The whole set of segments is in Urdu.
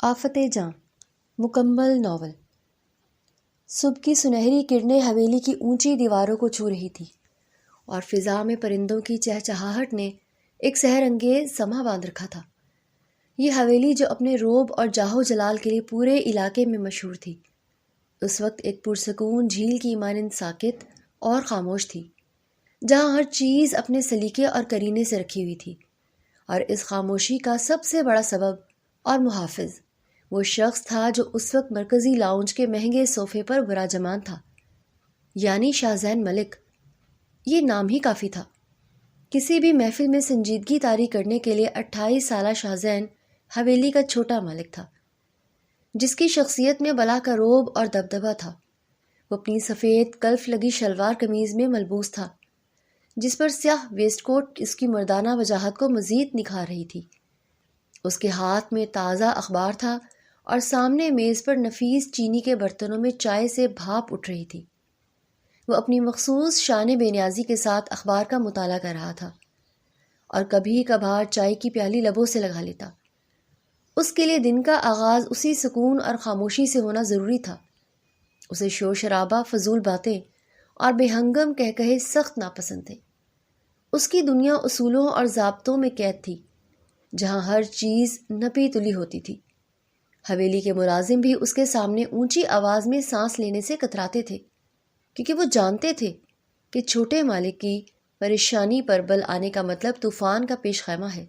آفت جاں مکمل ناول۔ صبح کی سنہری کرنیں حویلی کی اونچی دیواروں کو چھو رہی تھی اور فضا میں پرندوں کی چہچہاہٹ نے ایک سحر انگیز سما باندھ رکھا تھا۔ یہ حویلی جو اپنے روب اور جاہو جلال کے لیے پورے علاقے میں مشہور تھی، اس وقت ایک پرسکون جھیل کی مانند ساکت اور خاموش تھی، جہاں ہر چیز اپنے سلیقے اور کرینے سے رکھی ہوئی تھی۔ اور اس خاموشی کا سب سے بڑا سبب اور محافظ وہ شخص تھا جو اس وقت مرکزی لاؤنج کے مہنگے صوفے پر براجمان تھا، یعنی شاہ زین ملک۔ یہ نام ہی کافی تھا۔ کسی بھی محفل میں سنجیدگی طاری کرنے کے لیے 28 سالہ شاہ زین حویلی کا چھوٹا مالک تھا، جس کی شخصیت میں بلا کا روب اور دبدبہ تھا۔ وہ اپنی سفید کلف لگی شلوار قمیض میں ملبوس تھا، جس پر سیاہ ویسٹ کوٹ اس کی مردانہ وجاہت کو مزید نکھار رہی تھی۔ اس کے ہاتھ میں تازہ اخبار تھا اور سامنے میز پر نفیس چینی کے برتنوں میں چائے سے بھاپ اٹھ رہی تھی۔ وہ اپنی مخصوص شان بے نیازی کے ساتھ اخبار کا مطالعہ کر رہا تھا اور کبھی کبھار چائے کی پیالی لبوں سے لگا لیتا۔ اس کے لیے دن کا آغاز اسی سکون اور خاموشی سے ہونا ضروری تھا۔ اسے شور شرابہ، فضول باتیں اور بے ہنگم کہکہے سخت ناپسند تھے۔ اس کی دنیا اصولوں اور ضابطوں میں قید تھی، جہاں ہر چیز نپی تلی ہوتی تھی۔ حویلی کے ملازم بھی اس کے سامنے اونچی آواز میں سانس لینے سے کتراتے تھے، کیونکہ وہ جانتے تھے کہ چھوٹے مالک کی پریشانی پر بل آنے کا مطلب طوفان کا پیش خیمہ ہے۔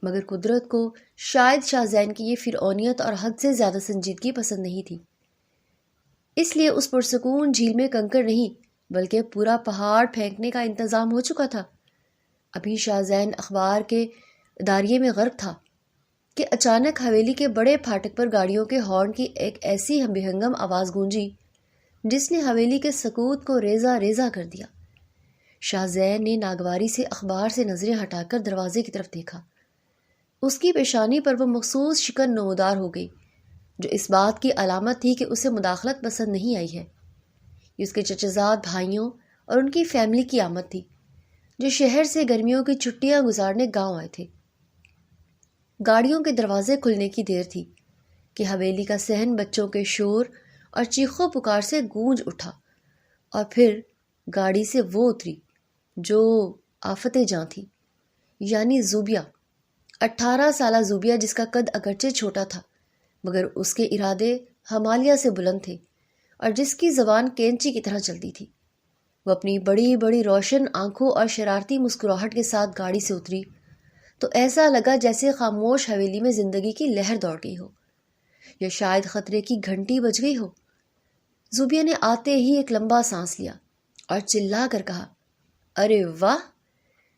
مگر قدرت کو شاید شاہ زین کی یہ فرعونیت اور حد سے زیادہ سنجیدگی پسند نہیں تھی، اس لیے اس پرسکون جھیل میں کنکر نہیں بلکہ پورا پہاڑ پھینکنے کا انتظام ہو چکا تھا۔ ابھی شاہ زین اخبار کے اداریے میں غرق تھا کہ اچانک حویلی کے بڑے پھاٹک پر گاڑیوں کے ہارن کی ایک ایسی بے ہنگم آواز گونجی جس نے حویلی کے سکوت کو ریزہ ریزہ کر دیا۔ شاہ زین نے ناگواری سے اخبار سے نظریں ہٹا کر دروازے کی طرف دیکھا۔ اس کی پیشانی پر وہ مخصوص شکن نمودار ہو گئی، جو اس بات کی علامت تھی کہ اسے مداخلت پسند نہیں آئی ہے۔ یہ اس کے چچزاد بھائیوں اور ان کی فیملی کی آمد تھی، جو شہر سے گرمیوں کی چھٹیاں گزارنے گاؤں آئے تھے۔ گاڑیوں کے دروازے کھلنے کی دیر تھی کہ حویلی کا صحن بچوں کے شور اور چیخو پکار سے گونج اٹھا، اور پھر گاڑی سے وہ اتری جو آفت جاں تھی، یعنی زوبیہ۔ 18 سالہ زوبیہ، جس کا قد اگرچہ چھوٹا تھا مگر اس کے ارادے ہمالیہ سے بلند تھے اور جس کی زبان کینچی کی طرح چلتی تھی۔ وہ اپنی بڑی بڑی روشن آنکھوں اور شرارتی مسکراہٹ کے ساتھ گاڑی سے اتری تو ایسا لگا جیسے خاموش حویلی میں زندگی کی لہر دوڑ گئی ہو، یا شاید خطرے کی گھنٹی بج گئی ہو۔ زوبیہ نے آتے ہی ایک لمبا سانس لیا اور چلا کر کہا، ارے واہ،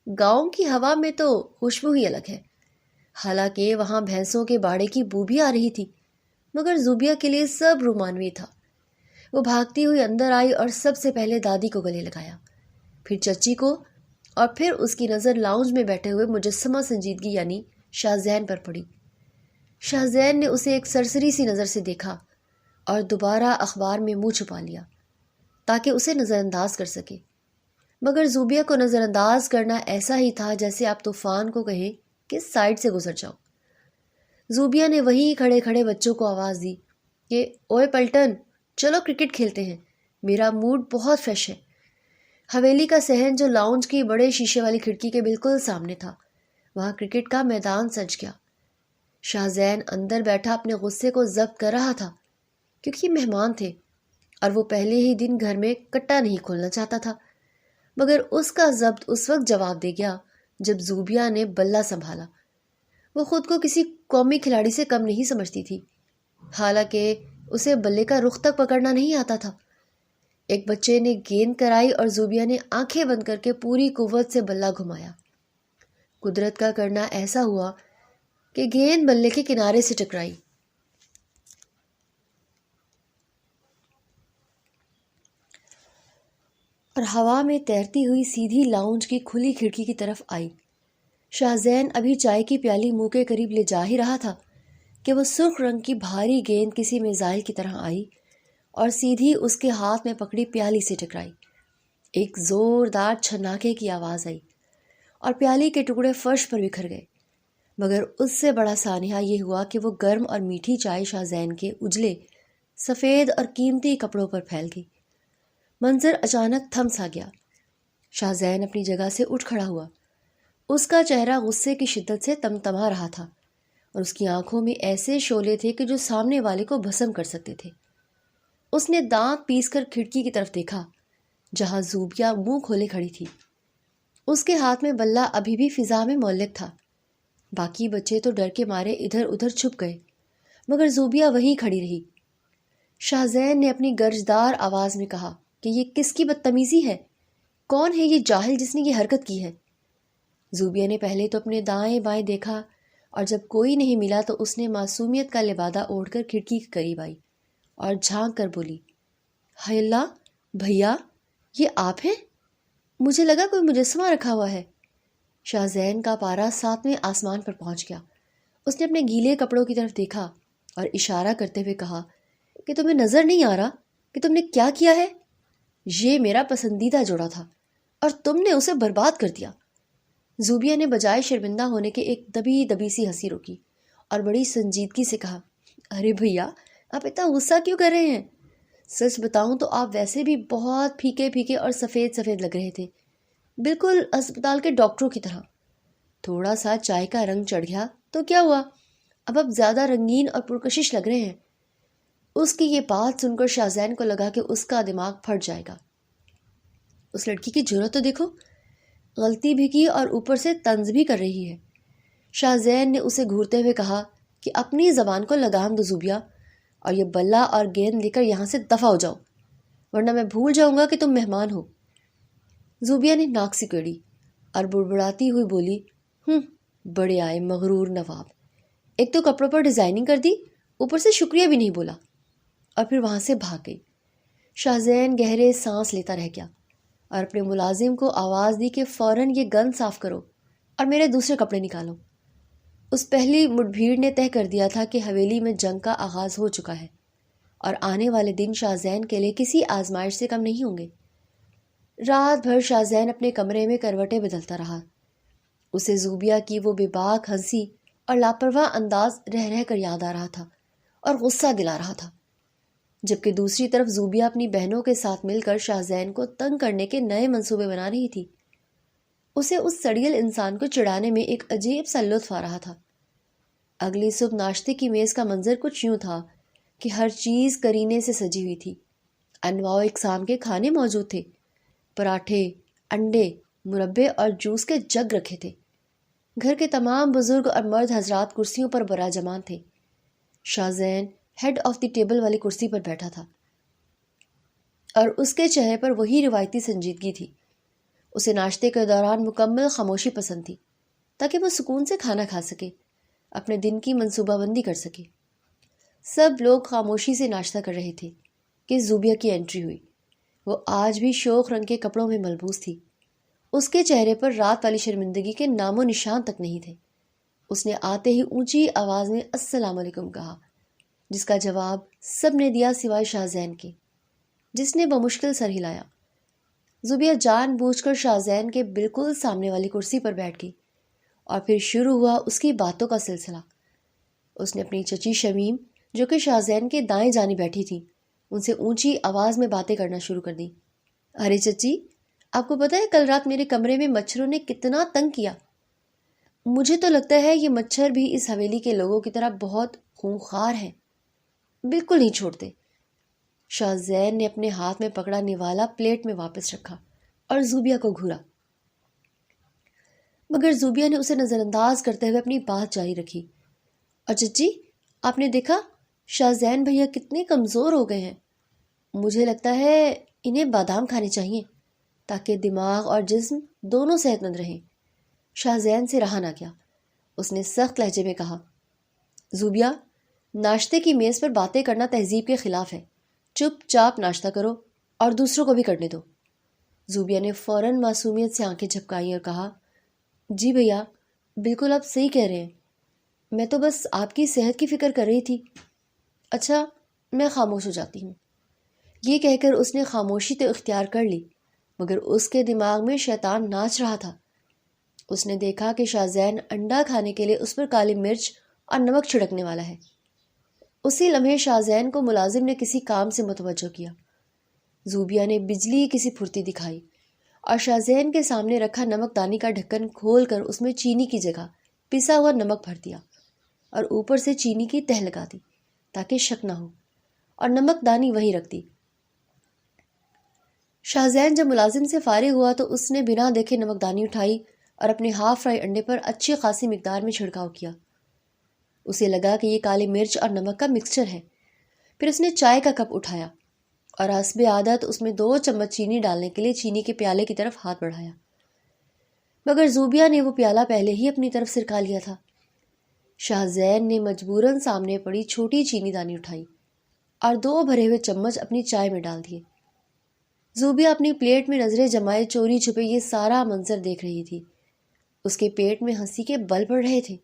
گاؤں کی ہوا میں تو خوشبو ہی الگ ہے۔ حالانکہ وہاں بھینسوں کے باڑے کی بو بھی آ رہی تھی، مگر زوبیہ کے لیے سب رومانوی تھا۔ وہ بھاگتی ہوئی اندر آئی اور سب سے پہلے دادی کو گلے لگایا، پھر چچی کو، اور پھر اس کی نظر لاؤنج میں بیٹھے ہوئے مجسمہ سنجیدگی یعنی شاہ زین پر پڑی۔ شاہ زین نے اسے ایک سرسری سی نظر سے دیکھا اور دوبارہ اخبار میں منہ چھپا لیا تاکہ اسے نظر انداز کر سکے۔ مگر زوبیہ کو نظر انداز کرنا ایسا ہی تھا جیسے آپ طوفان کو کہیں کہ سائڈ سے گزر جاؤ۔ زوبیہ نے وہیں کھڑے کھڑے بچوں کو آواز دی کہ اوئے پلٹن، چلو کرکٹ کھیلتے ہیں، میرا موڈ بہت فریش ہے۔ حویلی کا صحن جو لاؤنج کی بڑے شیشے والی کھڑکی کے بالکل سامنے تھا، وہاں کرکٹ کا میدان سج گیا۔ شاہ زین اندر بیٹھا اپنے غصے کو ضبط کر رہا تھا، کیونکہ مہمان تھے اور وہ پہلے ہی دن گھر میں کٹا نہیں کھولنا چاہتا تھا۔ مگر اس کا ضبط اس وقت جواب دے گیا جب زوبیہ نے بلہ سنبھالا۔ وہ خود کو کسی قومی کھلاڑی سے کم نہیں سمجھتی تھی، حالانکہ اسے بلے کا رخ تک پکڑنا نہیں آتا تھا۔ ایک بچے نے گیند کرائی اور زوبیہ نے آنکھیں بند کر کے پوری قوت سے بلہ گھمایا۔ قدرت کا کرنا ایسا ہوا کہ گیند بلے کے کنارے سے ٹکرائی اور ہوا میں تیرتی ہوئی سیدھی لاؤنج کی کھلی کھڑکی کی طرف آئی۔ شاہ زین ابھی چائے کی پیالی منہ کے قریب لے جا ہی رہا تھا کہ وہ سرخ رنگ کی بھاری گیند کسی میزائل کی طرح آئی اور سیدھی اس کے ہاتھ میں پکڑی پیالی سے ٹکرائی۔ ایک زوردار چھناکے کی آواز آئی اور پیالی کے ٹکڑے فرش پر بکھر گئے، مگر اس سے بڑا سانحہ یہ ہوا کہ وہ گرم اور میٹھی چائے شاہ زین کے اجلے سفید اور قیمتی کپڑوں پر پھیل گئی۔ منظر اچانک تھم سا گیا۔ شاہ زین اپنی جگہ سے اٹھ کھڑا ہوا۔ اس کا چہرہ غصے کی شدت سے تمتما رہا تھا اور اس کی آنکھوں میں ایسے شعلے تھے کہ جو سامنے والے کو بھسم کر سکتے تھے۔ اس نے دانت پیس کر کھڑکی کی طرف دیکھا جہاں زوبیہ منہ کھولے کھڑی تھی۔ اس کے ہاتھ میں بلہ ابھی بھی فضا میں معلق تھا۔ باقی بچے تو ڈر کے مارے ادھر ادھر چھپ گئے، مگر زوبیہ وہیں کھڑی رہی۔ شاہ زین نے اپنی گرجدار آواز میں کہا کہ یہ کس کی بدتمیزی ہے؟ کون ہے یہ جاہل جس نے یہ حرکت کی ہے؟ زوبیہ نے پہلے تو اپنے دائیں بائیں دیکھا اور جب کوئی نہیں ملا تو اس نے معصومیت کا لبادہ اوڑھ کر کھڑکی کے قریب آئی اور جھانک کر بولی، ہائے اللہ، بھیا یہ آپ ہیں؟ مجھے لگا کوئی مجسمہ رکھا ہوا ہے۔ شاہ زین کا پارا 7ویں آسمان پر پہنچ گیا۔ اس نے اپنے گیلے کپڑوں کی طرف دیکھا اور اشارہ کرتے ہوئے کہا کہ تمہیں نظر نہیں آ رہا کہ تم نے کیا کیا ہے؟ یہ میرا پسندیدہ جوڑا تھا اور تم نے اسے برباد کر دیا۔ زوبیہ نے بجائے شرمندہ ہونے کے ایک دبی دبی سی ہنسی روکی اور بڑی سنجیدگی سے کہا، ارے بھیا آپ اتنا غصہ کیوں کر رہے ہیں؟ سچ بتاؤں تو آپ ویسے بھی بہت پھیکے پھیکے اور سفید سفید لگ رہے تھے، بالکل اسپتال کے ڈاکٹروں کی طرح۔ تھوڑا سا چائے کا رنگ چڑھ گیا تو کیا ہوا، اب آپ زیادہ رنگین اور پرکشش لگ رہے ہیں۔ اس کی یہ بات سن کر شاہ زین کو لگا کہ اس کا دماغ پھٹ جائے گا۔ اس لڑکی کی جرأت تو دیکھو، غلطی بھی کی اور اوپر سے طنز بھی کر رہی ہے۔ شاہ زین نے اسے گھورتے ہوئے کہا کہ اپنی زبان کو لگام دو زوبیہ، اور یہ بلہ اور گیند لے کر یہاں سے دفع ہو جاؤ، ورنہ میں بھول جاؤں گا کہ تم مہمان ہو۔ زوبیہ نے ناک سکیڑی اور بڑبڑاتی ہوئی بولی، بڑے آئے مغرور نواب، ایک تو کپڑوں پر ڈیزائننگ کر دی، اوپر سے شکریہ بھی نہیں بولا، اور پھر وہاں سے بھاگ گئی۔ شاہ زین گہرے سانس لیتا رہ گیا اور اپنے ملازم کو آواز دی کہ فوراً یہ گند صاف کرو اور میرے دوسرے کپڑے نکالو۔ اس پہلی مٹ بھیڑ نے طے کر دیا تھا کہ حویلی میں جنگ کا آغاز ہو چکا ہے اور آنے والے دن شاہ زین کے لیے کسی آزمائش سے کم نہیں ہوں گے۔ رات بھر شاہ زین اپنے کمرے میں کروٹیں بدلتا رہا۔ اسے زوبیہ کی وہ بے باک ہنسی اور لاپرواہ انداز رہ رہ کر یاد آ رہا تھا اور غصہ دلا رہا تھا، جبکہ دوسری طرف زوبیہ اپنی بہنوں کے ساتھ مل کر شاہ زین کو تنگ کرنے کے نئے منصوبے بنا رہی تھی۔ اسے اس سڑیل انسان کو چڑھانے میں ایک عجیب سا لطف آ رہا تھا۔ اگلی صبح ناشتے کی میز کا منظر کچھ یوں تھا کہ ہر چیز کرینے سے سجی ہوئی تھی۔ انواع و اقسام کے کھانے موجود تھے، پراٹھے، انڈے، مربے اور جوس کے جگ رکھے تھے۔ گھر کے تمام بزرگ اور مرد حضرات کرسیوں پر براجمان تھے۔ شاہ زین ہیڈ آف دی ٹیبل والی کرسی پر بیٹھا تھا اور اس کے چہرے پر وہی روایتی سنجیدگی تھی۔ اسے ناشتے کے دوران مکمل خاموشی پسند تھی تاکہ وہ سکون سے کھانا کھا سکے، اپنے دن کی منصوبہ بندی کر سکے۔ سب لوگ خاموشی سے ناشتہ کر رہے تھے کہ زوبیہ کی انٹری ہوئی۔ وہ آج بھی شوخ رنگ کے کپڑوں میں ملبوس تھی۔ اس کے چہرے پر رات والی شرمندگی کے نام و نشان تک نہیں تھے۔ اس نے آتے ہی اونچی آواز میں السلام علیکم کہا، جس کا جواب سب نے دیا سوائے شاہ زین کے، جس نے بمشکل سر ہلایا۔ زوبیہ جان بوجھ کر شاہ زین کے بالکل سامنے والی کرسی پر بیٹھ گئی اور پھر شروع ہوا اس کی باتوں کا سلسلہ۔ اس نے اپنی چچی شمیم جو کہ شاہ زین کے دائیں جانب بیٹھی تھی، ان سے اونچی آواز میں باتیں کرنا شروع کر دی۔ ارے چچی، آپ کو پتہ ہے کل رات میرے کمرے میں مچھروں نے کتنا تنگ کیا؟ مجھے تو لگتا ہے یہ مچھر بھی اس حویلی کے لوگوں کی طرح بہت خونخوار ہیں، بالکل نہیں چھوڑتے۔ شاہ زین نے اپنے ہاتھ میں پکڑا نوالا پلیٹ میں واپس رکھا اور زوبیہ کو گھورا، مگر زوبیہ نے اسے نظر انداز کرتے ہوئے اپنی بات جاری رکھی۔ اور چچی، آپ نے دیکھا شاہ زین بھیا کتنے کمزور ہو گئے ہیں؟ مجھے لگتا ہے انہیں بادام کھانے چاہیے تاکہ دماغ اور جسم دونوں صحت مند رہیں۔ شاہ زین سے رہا نہ گیا۔ اس نے سخت لہجے میں کہا، زوبیہ، ناشتے کی میز پر باتیں کرنا تہذیب کے خلاف ہے، چپ چاپ ناشتہ کرو اور دوسروں کو بھی کرنے دو۔ زوبیہ نے فوراً معصومیت سے آنکھیں جھپکائیں اور کہا، جی بھیا، بالکل آپ صحیح کہہ رہے ہیں، میں تو بس آپ کی صحت کی فکر کر رہی تھی۔ اچھا، میں خاموش ہو جاتی ہوں۔ یہ کہہ کر اس نے خاموشی تو اختیار کر لی، مگر اس کے دماغ میں شیطان ناچ رہا تھا۔ اس نے دیکھا کہ شاہ زین انڈا کھانے کے لیے اس پر کالی مرچ اور نمک چھڑکنے والا ہے۔ اسی لمحے شاہ زین کو ملازم نے کسی کام سے متوجہ کیا۔ زوبیہ نے بجلی کی سی پھرتی دکھائی اور شاہ زین کے سامنے رکھا نمک دانی کا ڈھکن کھول کر اس میں چینی کی جگہ پسا ہوا نمک بھر دیا اور اوپر سے چینی کی تہ لگا دی تاکہ شک نہ ہو، اور نمک دانی وہیں رکھ دی۔ شاہ زین جب ملازم سے فارغ ہوا تو اس نے بنا دیکھے نمک دانی اٹھائی اور اپنے ہاف فرائی انڈے پر اچھی خاصی مقدار میں چھڑکاؤ کیا۔ اسے لگا کہ یہ کالی مرچ اور نمک کا مکسچر ہے۔ پھر اس نے چائے کا کپ اٹھایا اور حسب عادت اس میں 2 چمچ چینی ڈالنے کے لیے چینی کے پیالے کی طرف ہاتھ بڑھایا، مگر زوبیہ نے وہ پیالہ پہلے ہی اپنی طرف سرکا لیا تھا۔ شاہ زین نے مجبوراً سامنے پڑی چھوٹی چینی دانی اٹھائی اور 2 بھرے ہوئے چمچ اپنی چائے میں ڈال دیے۔ زوبیہ اپنی پلیٹ میں نظریں جمائے چوری چھپے یہ سارا منظر دیکھ رہی تھی۔ اس کے پیٹ میں ہنسی کے بل پڑ رہے تھے۔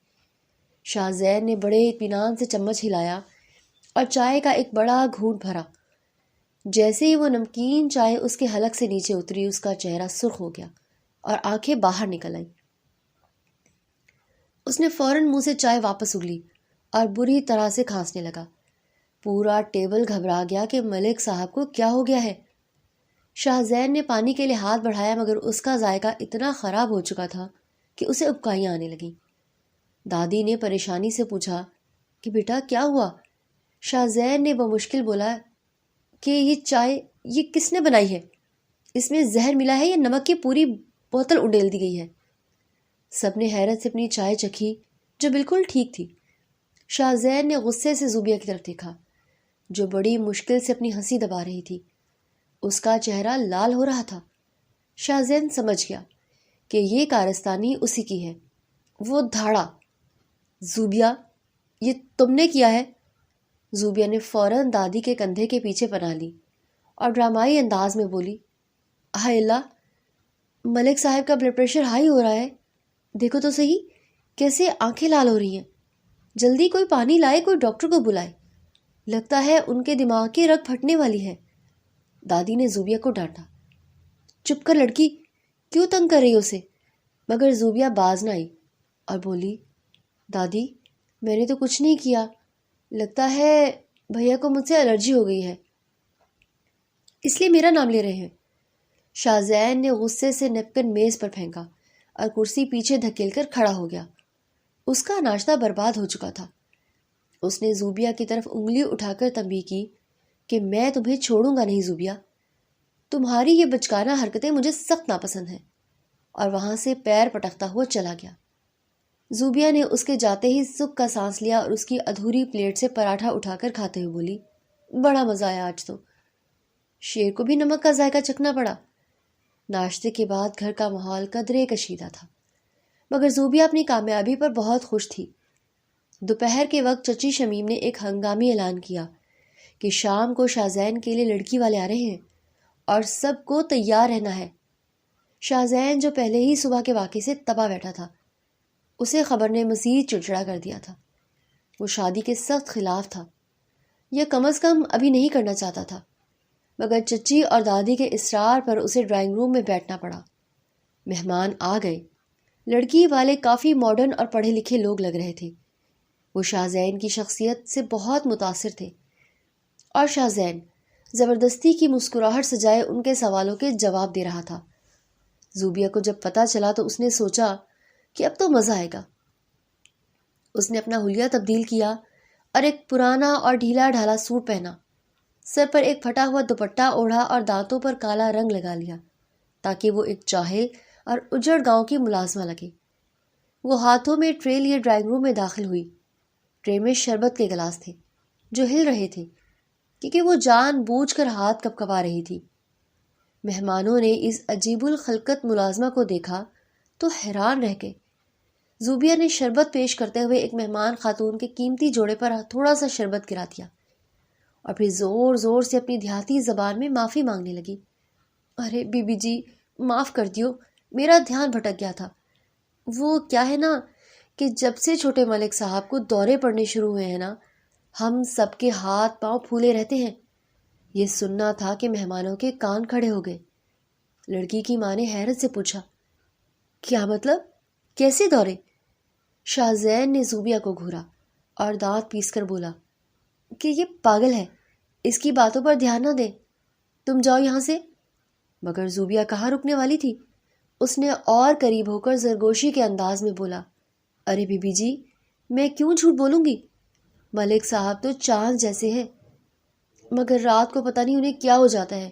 شاہ زین نے بڑے اطمینان سے چمچ ہلایا اور چائے کا ایک بڑا گھونٹ بھرا۔ جیسے ہی وہ نمکین چائے اس کے حلق سے نیچے اتری، اس کا چہرہ سرخ ہو گیا اور آنکھیں باہر نکل آئیں۔ اس نے فوراً منہ سے چائے واپس اگلی اور بری طرح سے کھانسنے لگا۔ پورا ٹیبل گھبرا گیا کہ ملک صاحب کو کیا ہو گیا ہے۔ شاہ زین نے پانی کے لیے ہاتھ بڑھایا مگر اس کا ذائقہ اتنا خراب ہو چکا تھا کہ اسے ابکائیاں آنے لگیں۔ دادی نے پریشانی سے پوچھا کہ بیٹا کیا ہوا؟ شاہ زین نے بمشکل بولا کہ یہ چائے یہ کس نے بنائی ہے؟ اس میں زہر ملا ہے یا نمک کی پوری بوتل انڈیل دی گئی ہے؟ سب نے حیرت سے اپنی چائے چکھی جو بالکل ٹھیک تھی۔ شاہ زین نے غصے سے زوبیہ کی طرف دیکھا جو بڑی مشکل سے اپنی ہنسی دبا رہی تھی۔ اس کا چہرہ لال ہو رہا تھا۔ شاہ زین سمجھ گیا کہ یہ کارستانی اسی کی ہے۔ وہ دھاڑا، زوبیہ یہ تم نے کیا ہے؟ زوبیہ نے فوراً دادی کے کندھے کے پیچھے پناہ لی اور ڈرامائی انداز میں بولی، ہائے اللہ، ملک صاحب کا بلڈ پریشر ہائی ہو رہا ہے، دیکھو تو صحیح کیسے آنکھیں لال ہو رہی ہیں، جلدی کوئی پانی لائے، کوئی ڈاکٹر کو بلائے، لگتا ہے ان کے دماغ کی رگ پھٹنے والی ہے۔ دادی نے زوبیہ کو ڈانٹا، چپ کر لڑکی، کیوں تنگ کر رہی ہو اسے؟ مگر زوبیہ باز نہ آئی اور بولی، دادی میں نے تو کچھ نہیں کیا، لگتا ہے بھیا کو مجھ سے الرجی ہو گئی ہے، اس لیے میرا نام لے رہے ہیں۔ شاہ زین نے غصے سے نیپکن میز پر پھینکا اور کرسی پیچھے دھکیل کر کھڑا ہو گیا۔ اس کا ناشتہ برباد ہو چکا تھا۔ اس نے زوبیہ کی طرف انگلی اٹھا کر تنبیہ کی کہ میں تمہیں چھوڑوں گا نہیں زوبیہ، تمہاری یہ بچکانہ حرکتیں مجھے سخت ناپسند ہیں، اور وہاں سے پیر پٹکتا ہوا چلا گیا۔ زوبیہ نے اس کے جاتے ہی سکھ کا سانس لیا اور اس کی ادھوری پلیٹ سے پراٹھا اٹھا کر کھاتے ہوئے بولی، بڑا مزہ آیا آج تو، شیر کو بھی نمک کا ذائقہ چکھنا پڑا۔ ناشتے کے بعد گھر کا ماحول قدرے کشیدہ تھا، مگر زوبیہ اپنی کامیابی پر بہت خوش تھی۔ دوپہر کے وقت چچی شمیم نے ایک ہنگامی اعلان کیا کہ شام کو شاہ زین کے لیے لڑکی والے آ رہے ہیں اور سب کو تیار رہنا ہے۔ شاہ زین جو پہلے ہی صبح کے واقعے سے تباہ بیٹھا تھا، اسے خبر نے مزید چڑچڑا کر دیا تھا۔ وہ شادی کے سخت خلاف تھا، یا کم از کم ابھی نہیں کرنا چاہتا تھا، مگر چچی اور دادی کے اصرار پر اسے ڈرائنگ روم میں بیٹھنا پڑا۔ مہمان آ گئے۔ لڑکی والے کافی ماڈرن اور پڑھے لکھے لوگ لگ رہے تھے۔ وہ شاہ زین کی شخصیت سے بہت متاثر تھے، اور شاہ زین زبردستی کی مسکراہٹ سجائے ان کے سوالوں کے جواب دے رہا تھا۔ زوبیہ کو جب پتہ چلا تو اس نے سوچا کہ اب تو مزہ آئے گا۔ اس نے اپنا حلیہ تبدیل کیا اور ایک پرانا اور ڈھیلا ڈھالا سوٹ پہنا، سر پر ایک پھٹا ہوا دوپٹہ اوڑھا اور دانتوں پر کالا رنگ لگا لیا تاکہ وہ ایک جاہل اور اجڑ گاؤں کی ملازمہ لگے۔ وہ ہاتھوں میں ٹرے لیے ڈرائنگ روم میں داخل ہوئی۔ ٹرے میں شربت کے گلاس تھے جو ہل رہے تھے کیونکہ وہ جان بوجھ کر ہاتھ کپکپا رہی تھی۔ مہمانوں نے اس عجیب الخلقت ملازمہ کو دیکھا تو حیران رہ گئے۔ زوبیہ نے شربت پیش کرتے ہوئے ایک مہمان خاتون کے قیمتی جوڑے پر تھوڑا سا شربت گرا دیا اور پھر زور زور سے اپنی دیہاتی زبان میں معافی مانگنے لگی۔ ارے بی بی جی معاف کر دیو، میرا دھیان بھٹک گیا تھا۔ وہ کیا ہے نا کہ جب سے چھوٹے ملک صاحب کو دورے پڑنے شروع ہوئے ہیں نا، ہم سب کے ہاتھ پاؤں پھولے رہتے ہیں۔ یہ سننا تھا کہ مہمانوں کے کان کھڑے ہو گئے۔ لڑکی کی ماں نے حیرت سے پوچھا، کیا مطلب؟ کیسے دورے؟ شاہزین نے زوبیہ کو گھورا اور دانت پیس کر بولا کہ یہ پاگل ہے، اس کی باتوں پر دھیان نہ دے، تم جاؤ یہاں سے۔ مگر زوبیہ کہاں رکنے والی تھی؟ اس نے اور قریب ہو کر زرگوشی کے انداز میں بولا، ارے بی بی جی، میں کیوں جھوٹ بولوں گی؟ ملک صاحب تو چاند جیسے ہیں، مگر رات کو پتہ نہیں انہیں کیا ہو جاتا ہے۔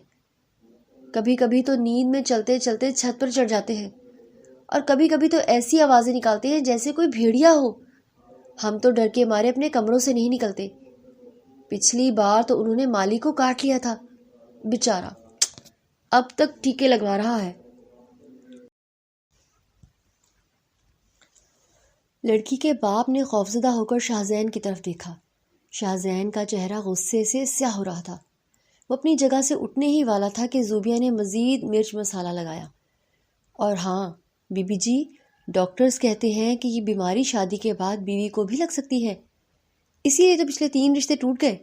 کبھی کبھی تو نیند میں چلتے چلتے چھت پر چڑھ جاتے ہیں، اور کبھی کبھی تو ایسی آوازیں نکالتے ہیں جیسے کوئی بھیڑیا ہو۔ ہم تو ڈر کے مارے اپنے کمروں سے نہیں نکلتے۔ پچھلی بار تو انہوں نے مالی کو کاٹ لیا تھا، بیچارہ اب تک ٹیکے لگوا رہا ہے۔ لڑکی کے باپ نے خوفزدہ ہو کر شاہزین کی طرف دیکھا۔ شاہزین کا چہرہ غصے سے سیاہ ہو رہا تھا۔ وہ اپنی جگہ سے اٹھنے ہی والا تھا کہ زوبیہ نے مزید مرچ مسالہ لگایا، اور ہاں بی بی جی، ڈاکٹرز کہتے ہیں کہ یہ بیماری شادی کے بعد بیوی کو بھی لگ سکتی ہے، اسی لیے تو پچھلے 3 رشتے ٹوٹ گئے۔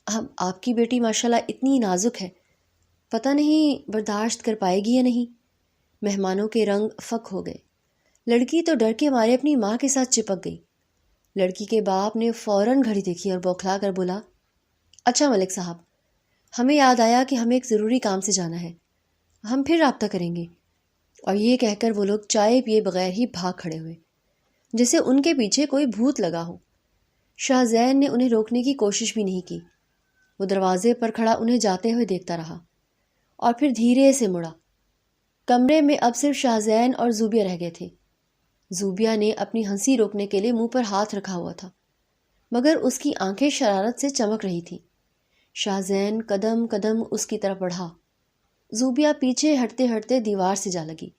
اب آپ کی بیٹی ماشاءاللہ اتنی نازک ہے، پتہ نہیں برداشت کر پائے گی یا نہیں۔ مہمانوں کے رنگ فک ہو گئے۔ لڑکی تو ڈر کے مارے اپنی ماں کے ساتھ چپک گئی۔ لڑکی کے باپ نے فوراً گھڑی دیکھی اور بوکھلا کر بولا، اچھا ملک صاحب، ہمیں یاد آیا کہ ہمیں ایک ضروری کام سے جانا ہے، ہم پھر رابطہ کریں گے۔ اور یہ کہہ کر وہ لوگ چائے پیے بغیر ہی بھاگ کھڑے ہوئے، جیسے ان کے پیچھے کوئی بھوت لگا ہو۔ شاہزین نے انہیں روکنے کی کوشش بھی نہیں کی۔ وہ دروازے پر کھڑا انہیں جاتے ہوئے دیکھتا رہا اور پھر دھیرے سے مڑا۔ کمرے میں اب صرف شاہزین اور زوبیہ رہ گئے تھے۔ زوبیہ نے اپنی ہنسی روکنے کے لیے منہ پر ہاتھ رکھا ہوا تھا، مگر اس کی آنکھیں شرارت سے چمک رہی تھیں۔ شاہزین قدم قدم اس کی طرف بڑھا۔ زوبیہ پیچھے ہٹتے ہٹتے دیوار سے جا لگی۔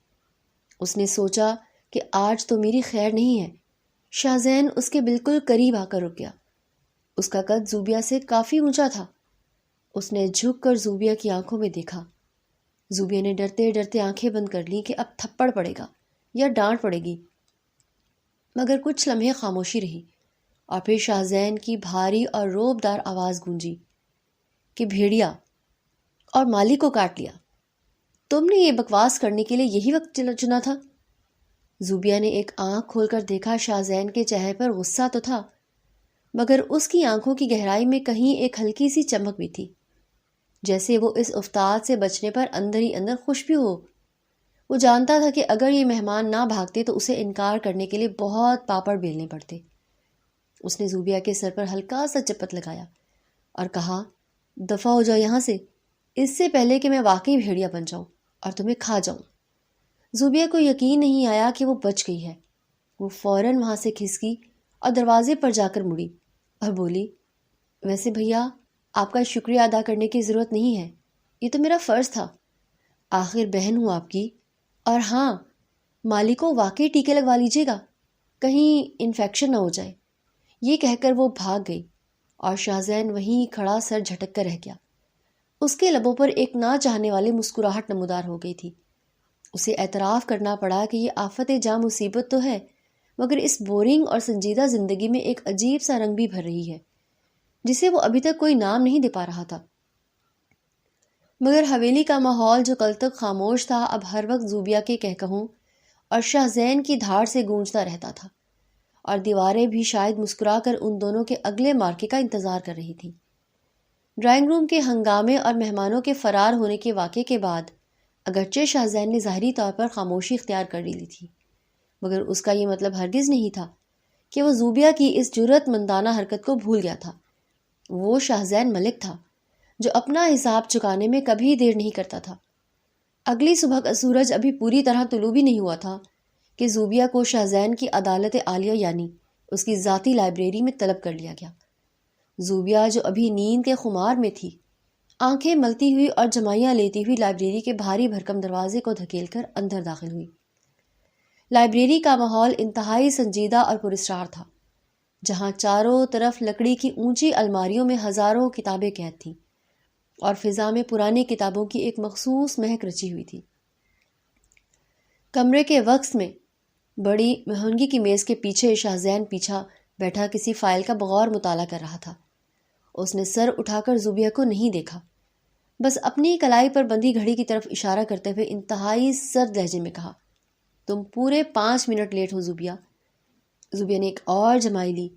اس نے سوچا کہ آج تو میری خیر نہیں ہے۔ شاہزین اس کے بالکل قریب آ کر رک گیا۔ اس کا قد زوبیہ سے کافی اونچا تھا۔ اس نے جھک کر زوبیہ کی آنکھوں میں دیکھا۔ زوبیہ نے ڈرتے ڈرتے آنکھیں بند کر لیں کہ اب تھپڑ پڑے گا یا ڈانٹ پڑے گی، مگر کچھ لمحے خاموشی رہی، اور پھر شاہزین کی بھاری اور روبدار آواز گونجی کہ بھیڑیا اور مالی کو کاٹ لیا۔ تم نے یہ بکواس کرنے کے لیے یہی وقت چنا تھا؟ زوبیہ نے ایک آنکھ کھول کر دیکھا۔ شاہزین کے چہرے پر غصہ تو تھا، مگر اس کی آنکھوں کی گہرائی میں کہیں ایک ہلکی سی چمک بھی تھی، جیسے وہ اس افتاد سے بچنے پر اندر ہی اندر خوش بھی ہو۔ وہ جانتا تھا کہ اگر یہ مہمان نہ بھاگتے تو اسے انکار کرنے کے لیے بہت پاپڑ بیلنے پڑتے۔ اس نے زوبیہ کے سر پر ہلکا سا چپت لگایا اور کہا، دفع ہو جاؤ یہاں سے، اس سے پہلے کہ میں واقعی بھیڑیا بن جاؤں اور تمہیں کھا جاؤں۔ زوبیہ کو یقین نہیں آیا کہ وہ بچ گئی ہے۔ وہ فوراً وہاں سے کھسکی اور دروازے پر جا کر مڑی اور بولی، ویسے بھیا، آپ کا شکریہ ادا کرنے کی ضرورت نہیں ہے، یہ تو میرا فرض تھا، آخر بہن ہوں آپ کی۔ اور ہاں، مالی کو واقعی ٹیکے لگوا لیجیے گا، کہیں انفیکشن نہ ہو جائے۔ یہ کہہ کر وہ بھاگ گئی اور شاہزین وہیں کھڑا سر جھٹک کر رہ گیا۔ اس کے لبوں پر ایک نہ چاہنے والی مسکراہٹ نمودار ہو گئی تھی۔ اسے اعتراف کرنا پڑا کہ یہ آفت جاں مصیبت تو ہے، مگر اس بورنگ اور سنجیدہ زندگی میں ایک عجیب سا رنگ بھی بھر رہی ہے، جسے وہ ابھی تک کوئی نام نہیں دے پا رہا تھا۔ مگر حویلی کا ماحول جو کل تک خاموش تھا، اب ہر وقت زوبیہ کے کہکہوں اور شاہزین کی دھاڑ سے گونجتا رہتا تھا، اور دیواریں بھی شاید مسکرا کر ان دونوں کے اگلے مارکے کا انتظار کر رہی تھیں۔ ڈرائنگ روم کے ہنگامے اور مہمانوں کے فرار ہونے کے واقعے کے بعد اگرچہ شاہزین نے ظاہری طور پر خاموشی اختیار کر لی تھی، مگر اس کا یہ مطلب ہرگز نہیں تھا کہ وہ زوبیہ کی اس جرأت مندانہ حرکت کو بھول گیا تھا۔ وہ شاہزین ملک تھا جو اپنا حساب چکانے میں کبھی دیر نہیں کرتا تھا۔ اگلی صبح کا سورج ابھی پوری طرح طلوع بھی نہیں ہوا تھا کہ زوبیہ کو شاہزین کی عدالت عالیہ یعنی اس کی ذاتی لائبریری میں طلب کر لیا گیا۔ زوبیہ جو ابھی نیند کے خمار میں تھی، آنکھیں ملتی ہوئی اور جمائیاں لیتی ہوئی لائبریری کے بھاری بھرکم دروازے کو دھکیل کر اندر داخل ہوئی۔ لائبریری کا ماحول انتہائی سنجیدہ اور پراسرار تھا، جہاں چاروں طرف لکڑی کی اونچی الماریوں میں ہزاروں کتابیں قید تھیں اور فضا میں پرانی کتابوں کی ایک مخصوص مہک رچی ہوئی تھی۔ کمرے کے وسط میں بڑی مہنگی کی میز کے پیچھے شاہزین پیچھا بیٹھا کسی فائل کا بغور مطالعہ کر رہا تھا۔ اس نے سر اٹھا کر زوبیہ کو نہیں دیکھا، بس اپنی کلائی پر بندھی گھڑی کی طرف اشارہ کرتے ہوئے انتہائی سرد لہجے میں کہا، تم پورے 5 منٹ لیٹ ہو زوبیا۔ زوبیا نے ایک اور جمائی لی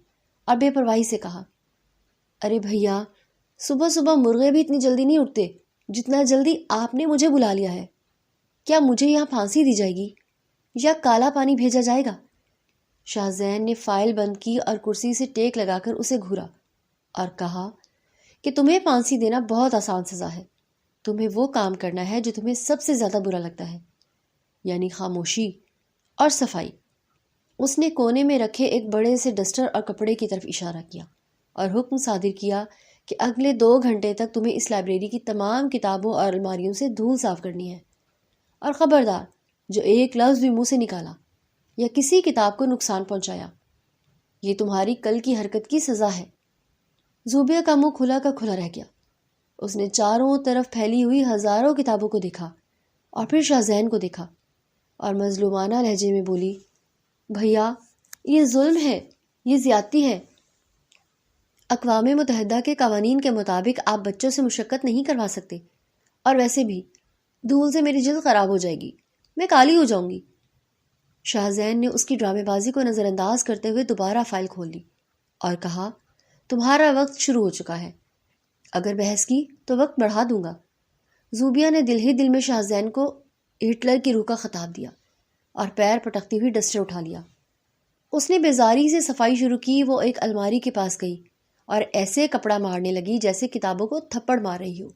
اور بے پرواہی سے کہا، ارے بھیا، صبح صبح مرغے بھی اتنی جلدی نہیں اٹھتے جتنا جلدی آپ نے مجھے بلا لیا ہے۔ کیا مجھے یہاں پھانسی دی جائے گی یا کالا پانی بھیجا جائے گا؟ شاہ زین نے فائل بند کی اور کرسی سے ٹیک لگا کر اسے گھورا اور کہا کہ تمہیں پھانسی دینا بہت آسان سزا ہے۔ تمہیں وہ کام کرنا ہے جو تمہیں سب سے زیادہ برا لگتا ہے، یعنی خاموشی اور صفائی۔ اس نے کونے میں رکھے ایک بڑے سے ڈسٹر اور کپڑے کی طرف اشارہ کیا اور حکم صادر کیا کہ اگلے 2 گھنٹے تک تمہیں اس لائبریری کی تمام کتابوں اور الماریوں سے دھول صاف کرنی ہے، اور خبردار جو ایک لفظ بھی منہ سے نکالا یا کسی کتاب کو نقصان پہنچایا، یہ تمہاری کل کی حرکت کی سزا ہے۔ زوبیا کا منہ کھلا کا کھلا رہ گیا۔ اس نے چاروں طرف پھیلی ہوئی ہزاروں کتابوں کو دیکھا اور پھر شاہ زین کو دیکھا اور مظلومانہ لہجے میں بولی، بھیا، یہ ظلم ہے، یہ زیادتی ہے۔ اقوام متحدہ کے قوانین کے مطابق آپ بچوں سے مشقت نہیں کروا سکتے، اور ویسے بھی دھول سے میری جلد خراب ہو جائے گی، میں کالی ہو جاؤں گی۔ شاہ زین نے اس کی ڈرامے بازی کو نظر انداز کرتے ہوئے دوبارہ فائل کھول لی اور کہا، تمہارا وقت شروع ہو چکا ہے، اگر بحث کی تو وقت بڑھا دوں گا۔ زوبیا نے دل ہی دل میں شاہ زین کو ہٹلر کی روح کا خطاب دیا اور پیر پٹکتی ہوئی ڈسٹر اٹھا لیا۔ اس نے بیزاری سے صفائی شروع کی۔ وہ ایک الماری کے پاس گئی اور ایسے کپڑا مارنے لگی جیسے کتابوں کو تھپڑ مار رہی ہو۔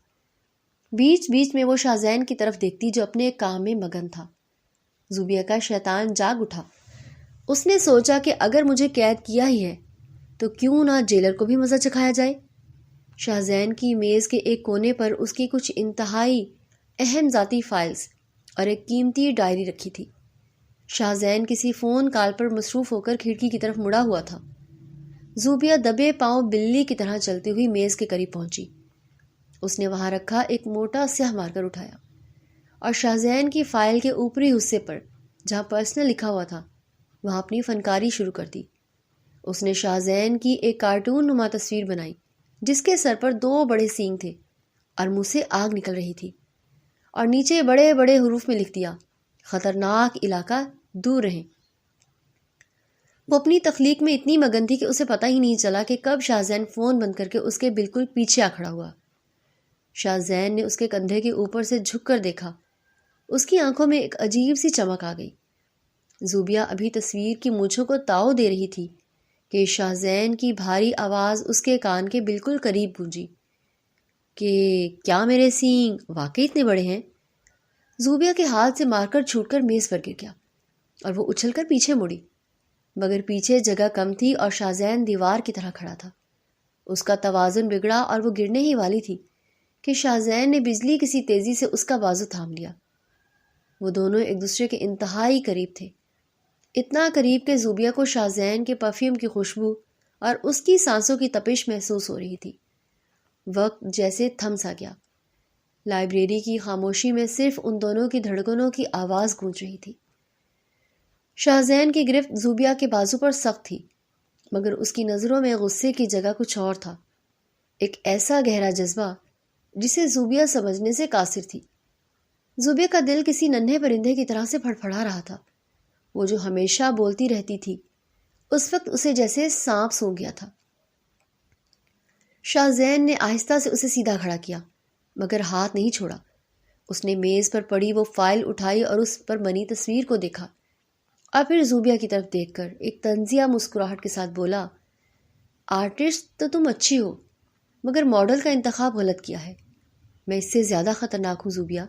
بیچ بیچ میں وہ شاہ زین کی طرف دیکھتی جو اپنے کام میں مگن تھا۔ زوبیا کا شیطان جاگ اٹھا۔ اس نے سوچا کہ اگر مجھے قید کیا ہی ہے تو کیوں نہ جیلر کو بھی مزہ چکھایا جائے۔ شاہ زین کی میز کے ایک کونے پر اس کی کچھ انتہائی اہم ذاتی فائلز اور ایک قیمتی ڈائری رکھی تھی۔ شاہ زین کسی فون کال پر مصروف ہو کر کھڑکی کی طرف مڑا ہوا تھا۔ زوبیا دبے پاؤں بلی کی طرح چلتی ہوئی میز کے قریب پہنچی۔ اس نے وہاں رکھا ایک موٹا سیاہ مارکر اٹھایا اور شاہ زین کی فائل کے اوپری حصے پر جہاں پرسنل لکھا ہوا تھا وہاں اپنی فنکاری شروع کر دی۔ اس نے شاہ زین کی ایک کارٹون نما تصویر بنائی جس کے سر پر 2 بڑے سینگ تھے اور منہ سے آگ نکل رہی تھی، اور نیچے بڑے بڑے حروف میں لکھ دیا، خطرناک علاقہ، دور رہیں۔ وہ اپنی تخلیق میں اتنی مگن تھی کہ اسے پتہ ہی نہیں چلا کہ کب شاہ زین فون بند کر کے اس کے بالکل پیچھے آ کھڑا ہوا۔ شاہ زین نے اس کے کندھے کے اوپر سے جھک کر دیکھا۔ اس کی آنکھوں میں ایک عجیب سی چمک آ گئی۔ زوبیا ابھی تصویر کی مونچھوں کو تاؤ دے رہی تھی کہ شاہ زین کی بھاری آواز اس کے کان کے بالکل قریب گونجی کہ کیا میرے سینگ واقعی اتنے بڑے ہیں؟ زوبیا کے ہاتھ سے مار کر چھوٹ کر میز پر گر گیا اور وہ اچھل کر پیچھے مڑی، مگر پیچھے جگہ کم تھی اور شاہ زین دیوار کی طرح کھڑا تھا۔ اس کا توازن بگڑا اور وہ گرنے ہی والی تھی کہ شاہ زین نے بجلی کسی تیزی سے اس کا بازو تھام لیا۔ وہ دونوں ایک دوسرے کے انتہائی قریب تھے، اتنا قریب کہ زوبیا کو شاہ زین کے پرفیوم کی خوشبو اور اس کی سانسوں کی تپش محسوس ہو رہی تھی۔ وقت جیسے تھم سا گیا۔ لائبریری کی خاموشی میں صرف ان دونوں کی دھڑکنوں کی آواز گونج رہی تھی۔ شاہ زین کی گرفت زوبیا کے بازو پر سخت تھی، مگر اس کی نظروں میں غصے کی جگہ کچھ اور تھا، ایک ایسا گہرا جذبہ جسے زوبیا سمجھنے سے قاصر تھی۔ زوبیا کا دل کسی ننھے پرندے کی طرح سے پھڑپھڑا رہا تھا۔ وہ جو ہمیشہ بولتی رہتی تھی، اس وقت اسے جیسے سانپ سونگھ گیا تھا۔ شاہ زین نے آہستہ سے اسے سیدھا کھڑا کیا، مگر ہاتھ نہیں چھوڑا۔ اس نے میز پر پڑی وہ فائل اٹھائی اور اس پر بنی تصویر کو دیکھا، اور پھر زوبیا کی طرف دیکھ کر ایک طنزیہ مسکراہٹ کے ساتھ بولا، آرٹسٹ تو تم اچھی ہو، مگر ماڈل کا انتخاب غلط کیا ہے۔ میں اس سے زیادہ خطرناک ہوں زوبیا۔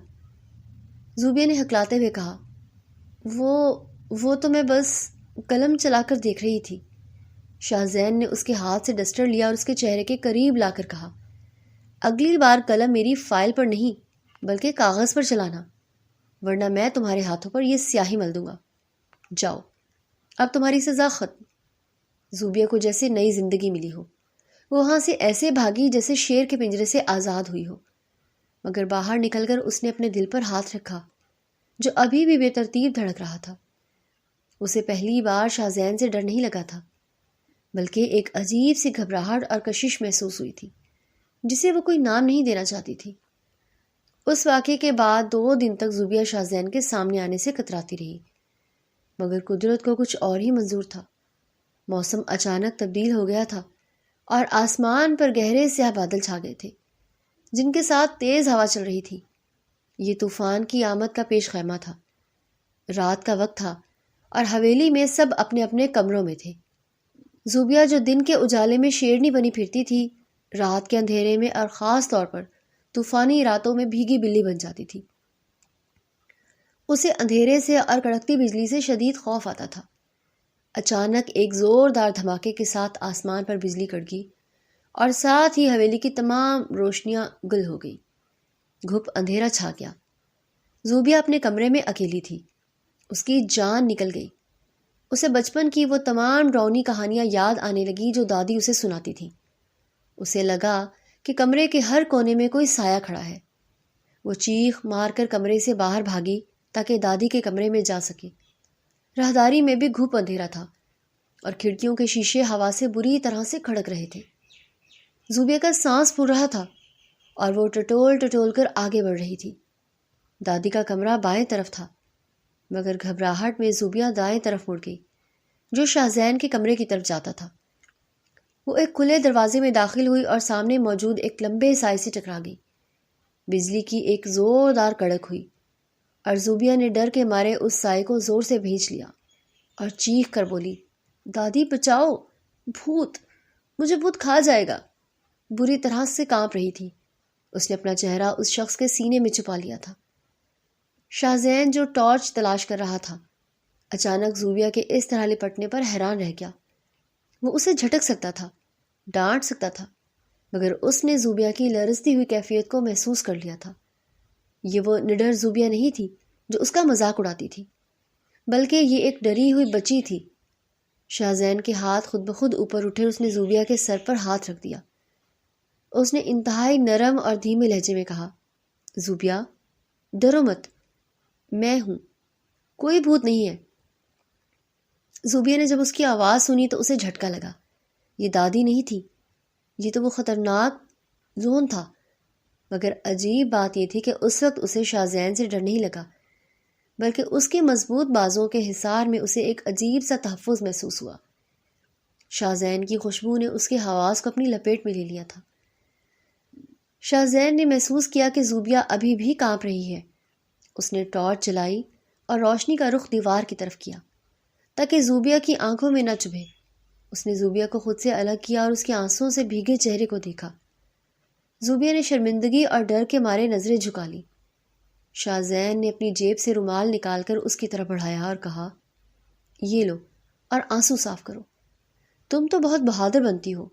زوبیا نے ہکلاتے ہوئے کہا، وہ تو میں بس قلم چلا کر دیکھ رہی تھی۔ شاہ زین نے اس کے ہاتھ سے ڈسٹر لیا اور اس کے چہرے کے قریب لا کر کہا، اگلی بار قلم میری فائل پر نہیں بلکہ کاغذ پر چلانا، ورنہ میں تمہارے ہاتھوں پر یہ سیاہی مل دوں گا۔ جاؤ، اب تمہاری سزا ختم۔ زوبیا کو جیسے نئی زندگی ملی ہو۔ وہ وہاں سے ایسے بھاگی جیسے شیر کے پنجرے سے آزاد ہوئی ہو، مگر باہر نکل کر اس نے اپنے دل پر ہاتھ رکھا جو ابھی بھی بے ترتیب دھڑک رہا تھا۔ اسے پہلی بار شاہ زین سے ڈر نہیں لگا تھا، بلکہ ایک عجیب سی گھبراہٹ اور کشش محسوس ہوئی تھی جسے وہ کوئی نام نہیں دینا چاہتی تھی۔ اس واقعے کے بعد 2 دن تک زوبیا شاہ زین کے سامنے آنے سے کتراتی رہی۔ مگر قدرت کو کچھ اور ہی منظور تھا۔ موسم اچانک تبدیل ہو گیا تھا اور آسمان پر گہرے سیاہ بادل چھا گئے تھے جن کے ساتھ تیز ہوا چل رہی تھی۔ یہ طوفان کی آمد کا پیش خیمہ تھا۔ رات کا وقت تھا اور حویلی میں سب اپنے اپنے کمروں میں تھے۔ زوبیہ جو دن کے اجالے میں شیرنی بنی پھرتی تھی، رات کے اندھیرے میں اور خاص طور پر طوفانی راتوں میں بھیگی بلی بن جاتی تھی۔ اسے اندھیرے سے اور کڑکتی بجلی سے شدید خوف آتا تھا۔ اچانک ایک زوردار دھماکے کے ساتھ آسمان پر بجلی کڑکی اور ساتھ ہی حویلی کی تمام روشنیاں گل ہو گئی۔ گھپ اندھیرا چھا گیا۔ زوبیہ اپنے کمرے میں اکیلی تھی۔ اس کی جان نکل گئی۔ اسے بچپن کی وہ تمام ڈراؤنی کہانیاں یاد آنے لگی جو دادی اسے سناتی تھی۔ اسے لگا کہ کمرے کے ہر کونے میں کوئی سایہ کھڑا ہے۔ وہ چیخ مار کر کمرے سے باہر بھاگی تاکہ دادی کے کمرے میں جا سکے۔ راہداری میں بھی گھپ اندھیرا تھا اور کھڑکیوں کے شیشے ہوا سے بری طرح سے کھڑک رہے تھے۔ زوبیہ کا سانس پھول رہا تھا اور وہ ٹٹول ٹٹول کر آگے بڑھ رہی تھی۔ دادی کا کمرہ بائیں طرف تھا، مگر گھبراہٹ میں زوبیہ دائیں طرف مڑ گئی جو شاہزین کے کمرے کی طرف جاتا تھا۔ وہ ایک کھلے دروازے میں داخل ہوئی اور سامنے موجود ایک لمبے سائے سے ٹکرا گئی۔ بجلی کی ایک زوردار کڑک ہوئی اور زوبیہ نے ڈر کے مارے اس سائے کو زور سے بھینچ لیا اور چیخ کر بولی، دادی بچاؤ، بھوت، مجھے بھوت کھا جائے گا۔ بری طرح سے کانپ رہی تھی۔ اس نے اپنا چہرہ اس شخص کے سینے میں چھپا لیا تھا۔ شاہزین جو ٹارچ تلاش کر رہا تھا اچانک زوبیہ کے اس طرح لپٹنے پر حیران رہ گیا۔ وہ اسے جھٹک سکتا تھا، ڈانٹ سکتا تھا، مگر اس نے زوبیہ کی لرزتی ہوئی کیفیت کو محسوس کر لیا تھا۔ یہ وہ نڈر زوبیہ نہیں تھی جو اس کا مذاق اڑاتی تھی، بلکہ یہ ایک ڈری ہوئی بچی تھی۔ شاہزین کے ہاتھ خود بخود اوپر اٹھے، اس نے زوبیہ کے سر پر ہاتھ رکھ دیا۔ اس نے انتہائی نرم اور دھیمے لہجے میں کہا، زوبیہ، ڈرو مت، میں ہوں، کوئی بھوت نہیں ہے۔ زوبیہ نے جب اس کی آواز سنی تو اسے جھٹکا لگا۔ یہ دادی نہیں تھی، یہ تو وہ خطرناک زون تھا۔ مگر عجیب بات یہ تھی کہ اس وقت اسے شاہزین سے ڈر نہیں لگا، بلکہ اس کے مضبوط بازوں کے حصار میں اسے ایک عجیب سا تحفظ محسوس ہوا۔ شاہزین کی خوشبو نے اس کے حواس کو اپنی لپیٹ میں لے لیا تھا۔ شاہزین نے محسوس کیا کہ زوبیہ ابھی بھی کانپ رہی ہے۔ اس نے ٹارچ جلائی اور روشنی کا رخ دیوار کی طرف کیا تاکہ زوبیہ کی آنکھوں میں نہ چبھے۔ اس نے زوبیہ کو خود سے الگ کیا اور اس کے آنسوؤں سے بھیگے چہرے کو دیکھا۔ زوبیہ نے شرمندگی اور ڈر کے مارے نظریں جھکا لی۔ شاہزین نے اپنی جیب سے رومال نکال کر اس کی طرف بڑھایا اور کہا، یہ لو اور آنسو صاف کرو۔ تم تو بہت بہادر بنتی ہو،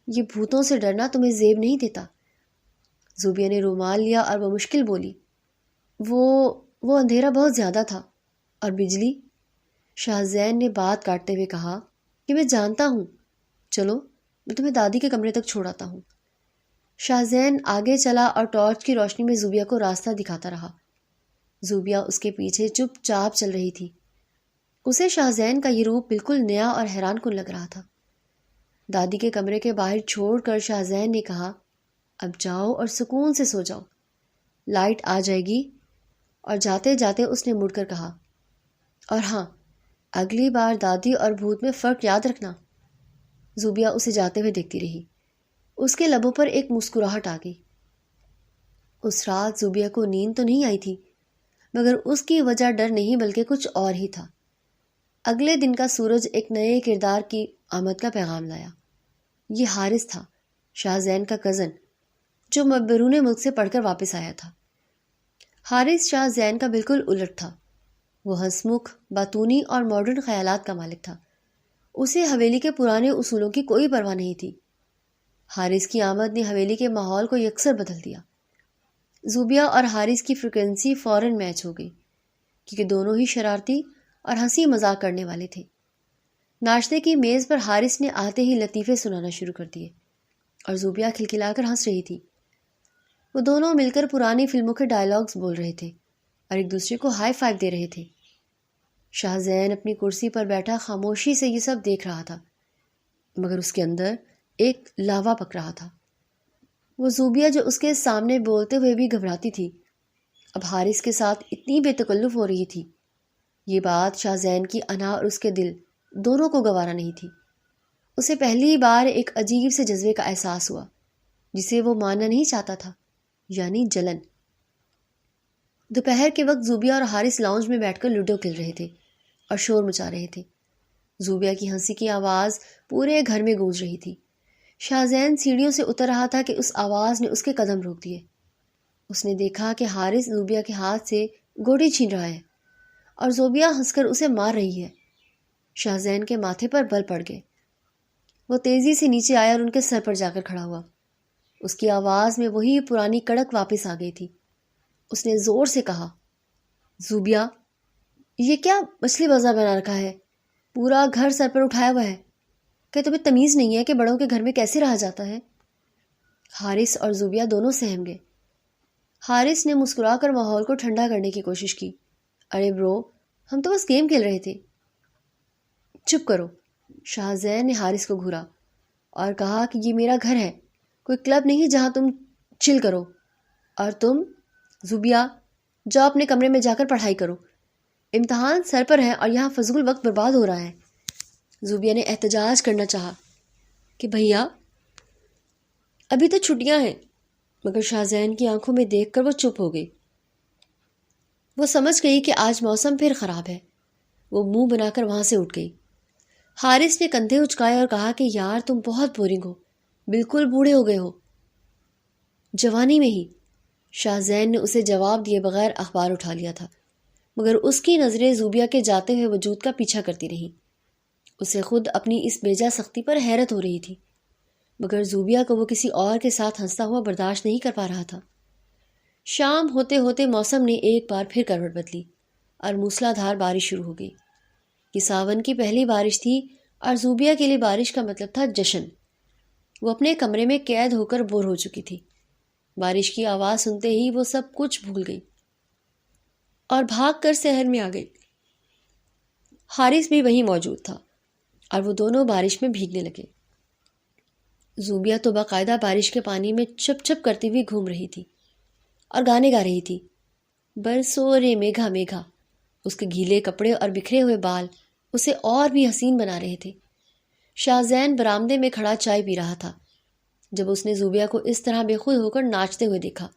یہ بھوتوں سے ڈرنا تمہیں زیب نہیں دیتا۔ زوبیہ نے رومال لیا اور وہ مشکل بولی، وہ اندھیرا بہت زیادہ تھا، اور بجلی؟ شاہزین نے بات کاٹتے ہوئے کہا کہ میں جانتا ہوں، چلو میں تمہیں دادی کے کمرے تک چھوڑ آتا ہوں۔ شاہزین آگے چلا اور ٹارچ کی روشنی میں زوبیہ کو راستہ دکھاتا رہا۔ زوبیہ اس کے پیچھے چپ چاپ چل رہی تھی۔ اسے شاہزین کا یہ روپ بالکل نیا اور حیران کن لگ رہا تھا۔ دادی کے کمرے کے باہر چھوڑ کر شاہزین نے کہا، اب جاؤ اور سکون سے سو جاؤ، لائٹ آ جائے گی۔ اور جاتے جاتے اس نے مڑ کر کہا، اور ہاں، اگلی بار دادی اور بھوت میں فرق یاد رکھنا۔ زوبیہ اسے جاتے ہوئے دیکھتی رہی۔ اس کے لبوں پر ایک مسکراہٹ آ گئی۔ اس رات زوبیہ کو نیند تو نہیں آئی تھی، مگر اس کی وجہ ڈر نہیں بلکہ کچھ اور ہی تھا۔ اگلے دن کا سورج ایک نئے کردار کی آمد کا پیغام لایا۔ یہ حارث تھا، شاہزین کا کزن، جو بیرون ملک سے پڑھ کر واپس آیا تھا۔ حارث شاہزین کا بالکل الٹ تھا۔ وہ ہنسمکھ، باتونی اور ماڈرن خیالات کا مالک تھا۔ اسے حویلی کے پرانے اصولوں کی کوئی پرواہ نہیں تھی۔ حارث کی آمد نے حویلی کے ماحول کو یکسر بدل دیا۔ زوبیہ اور حارث کی فریکوینسی فوراً میچ ہو گئی، کیونکہ دونوں ہی شرارتی اور ہنسی مذاق کرنے والے تھے۔ ناشتے کی میز پر حارث نے آتے ہی لطیفے سنانا شروع کر دیے اور زوبیہ کھلکھلا کر ہنس رہی تھی۔ وہ دونوں مل کر پرانی فلموں کے ڈائیلاگز بول رہے تھے اور ایک دوسرے کو ہائی فائیو دے رہے تھے۔ شاہزین اپنی کرسی پر بیٹھا خاموشی سے یہ سب دیکھ رہا تھا، مگر اس کے اندر ایک لاوا پک رہا تھا۔ وہ زوبیہ جو اس کے سامنے بولتے ہوئے بھی گھبراتی تھی، اب حارث کے ساتھ اتنی بے تکلف ہو رہی تھی۔ یہ بات شاہ زین کی انا اور اس کے دل دونوں کو گوارا نہیں تھی۔ اسے پہلی بار ایک عجیب سے جذبے کا احساس ہوا جسے وہ ماننا نہیں چاہتا تھا، یعنی جلن۔ دوپہر کے وقت زوبیہ اور حارث لاؤنج میں بیٹھ کر لوڈو کھیل رہے تھے اور شور مچا رہے تھے۔ زوبیہ کی ہنسی کی آواز پورے گھر میں گونج رہی تھی۔ شاہ زین سیڑھیوں سے اتر رہا تھا کہ اس آواز نے اس کے قدم روک دیے۔ اس نے دیکھا کہ حارث زوبیہ کے ہاتھ سے گوٹی چھین رہا ہے اور زوبیہ ہنس کر اسے مار رہی ہے۔ شاہ زین کے ماتھے پر بل پڑ گئے۔ وہ تیزی سے نیچے آیا اور ان کے سر پر جا کر کھڑا ہوا۔ اس کی آواز میں وہی پرانی کڑک واپس آ گئی تھی۔ اس نے زور سے کہا، زوبیہ، یہ کیا مچھلی بازار بنا رکھا ہے؟ پورا گھر سر پر اٹھایا ہوا ہے۔ کہ تمہیں تمیز نہیں ہے کہ بڑوں کے گھر میں کیسے رہا جاتا ہے؟ حارث اور زوبیہ دونوں سہم گئے۔ حارث نے مسکرا کر ماحول کو ٹھنڈا کرنے کی کوشش کی۔ ارے برو، ہم تو بس گیم کھیل رہے تھے۔ چپ کرو۔ شاہ زین نے حارث کو گھورا اور کہا کہ یہ میرا گھر ہے، کوئی کلب نہیں جہاں تم چل کرو۔ اور تم زوبیہ، جاؤ اپنے کمرے میں جا کر پڑھائی کرو، امتحان سر پر ہے اور یہاں فضول وقت برباد ہو رہا ہے۔ زوبیہ نے احتجاج کرنا چاہا کہ بھیا ابھی تو چھٹیاں ہیں، مگر شاہ زین کی آنکھوں میں دیکھ کر وہ چپ ہو گئی۔ وہ سمجھ گئی کہ آج موسم پھر خراب ہے۔ وہ منہ بنا کر وہاں سے اٹھ گئی۔ حارث نے کندھے اچکائے اور کہا کہ یار تم بہت بورنگ ہو، بالکل بوڑھے ہو گئے ہو جوانی میں ہی۔ شاہ زین نے اسے جواب دیے بغیر اخبار اٹھا لیا تھا، مگر اس کی نظریں زوبیہ کے جاتے ہوئے وجود کا پیچھا کرتی رہیں۔ اسے خود اپنی اس بیجا سختی پر حیرت ہو رہی تھی، مگر زوبیہ کو وہ کسی اور کے ساتھ ہنستا ہوا برداشت نہیں کر پا رہا تھا۔ شام ہوتے ہوتے موسم نے ایک بار پھر کروٹ بدلی اور موسلا دھار بارش شروع ہو گئی۔ یہ ساون کی پہلی بارش تھی اور زوبیہ کے لیے بارش کا مطلب تھا جشن۔ وہ اپنے کمرے میں قید ہو کر بور ہو چکی تھی۔ بارش کی آواز سنتے ہی وہ سب کچھ بھول گئی اور بھاگ کر صحن میں آ گئی۔ حارث بھی وہیں موجود تھا اور وہ دونوں بارش میں بھیگنے لگے۔ زوبیہ تو باقاعدہ بارش کے پانی میں چھپ چھپ کرتی ہوئی گھوم رہی تھی اور گانے گا رہی تھی۔ برسو رے میگھا میگھا۔ اس کے گیلے کپڑے اور بکھرے ہوئے بال اسے اور بھی حسین بنا رہے تھے۔ شاہ زین برآمدے میں کھڑا چائے پی رہا تھا۔ جب اس نے زوبیہ کو اس طرح بے خود ہو کر ناچتے ہوئے دیکھا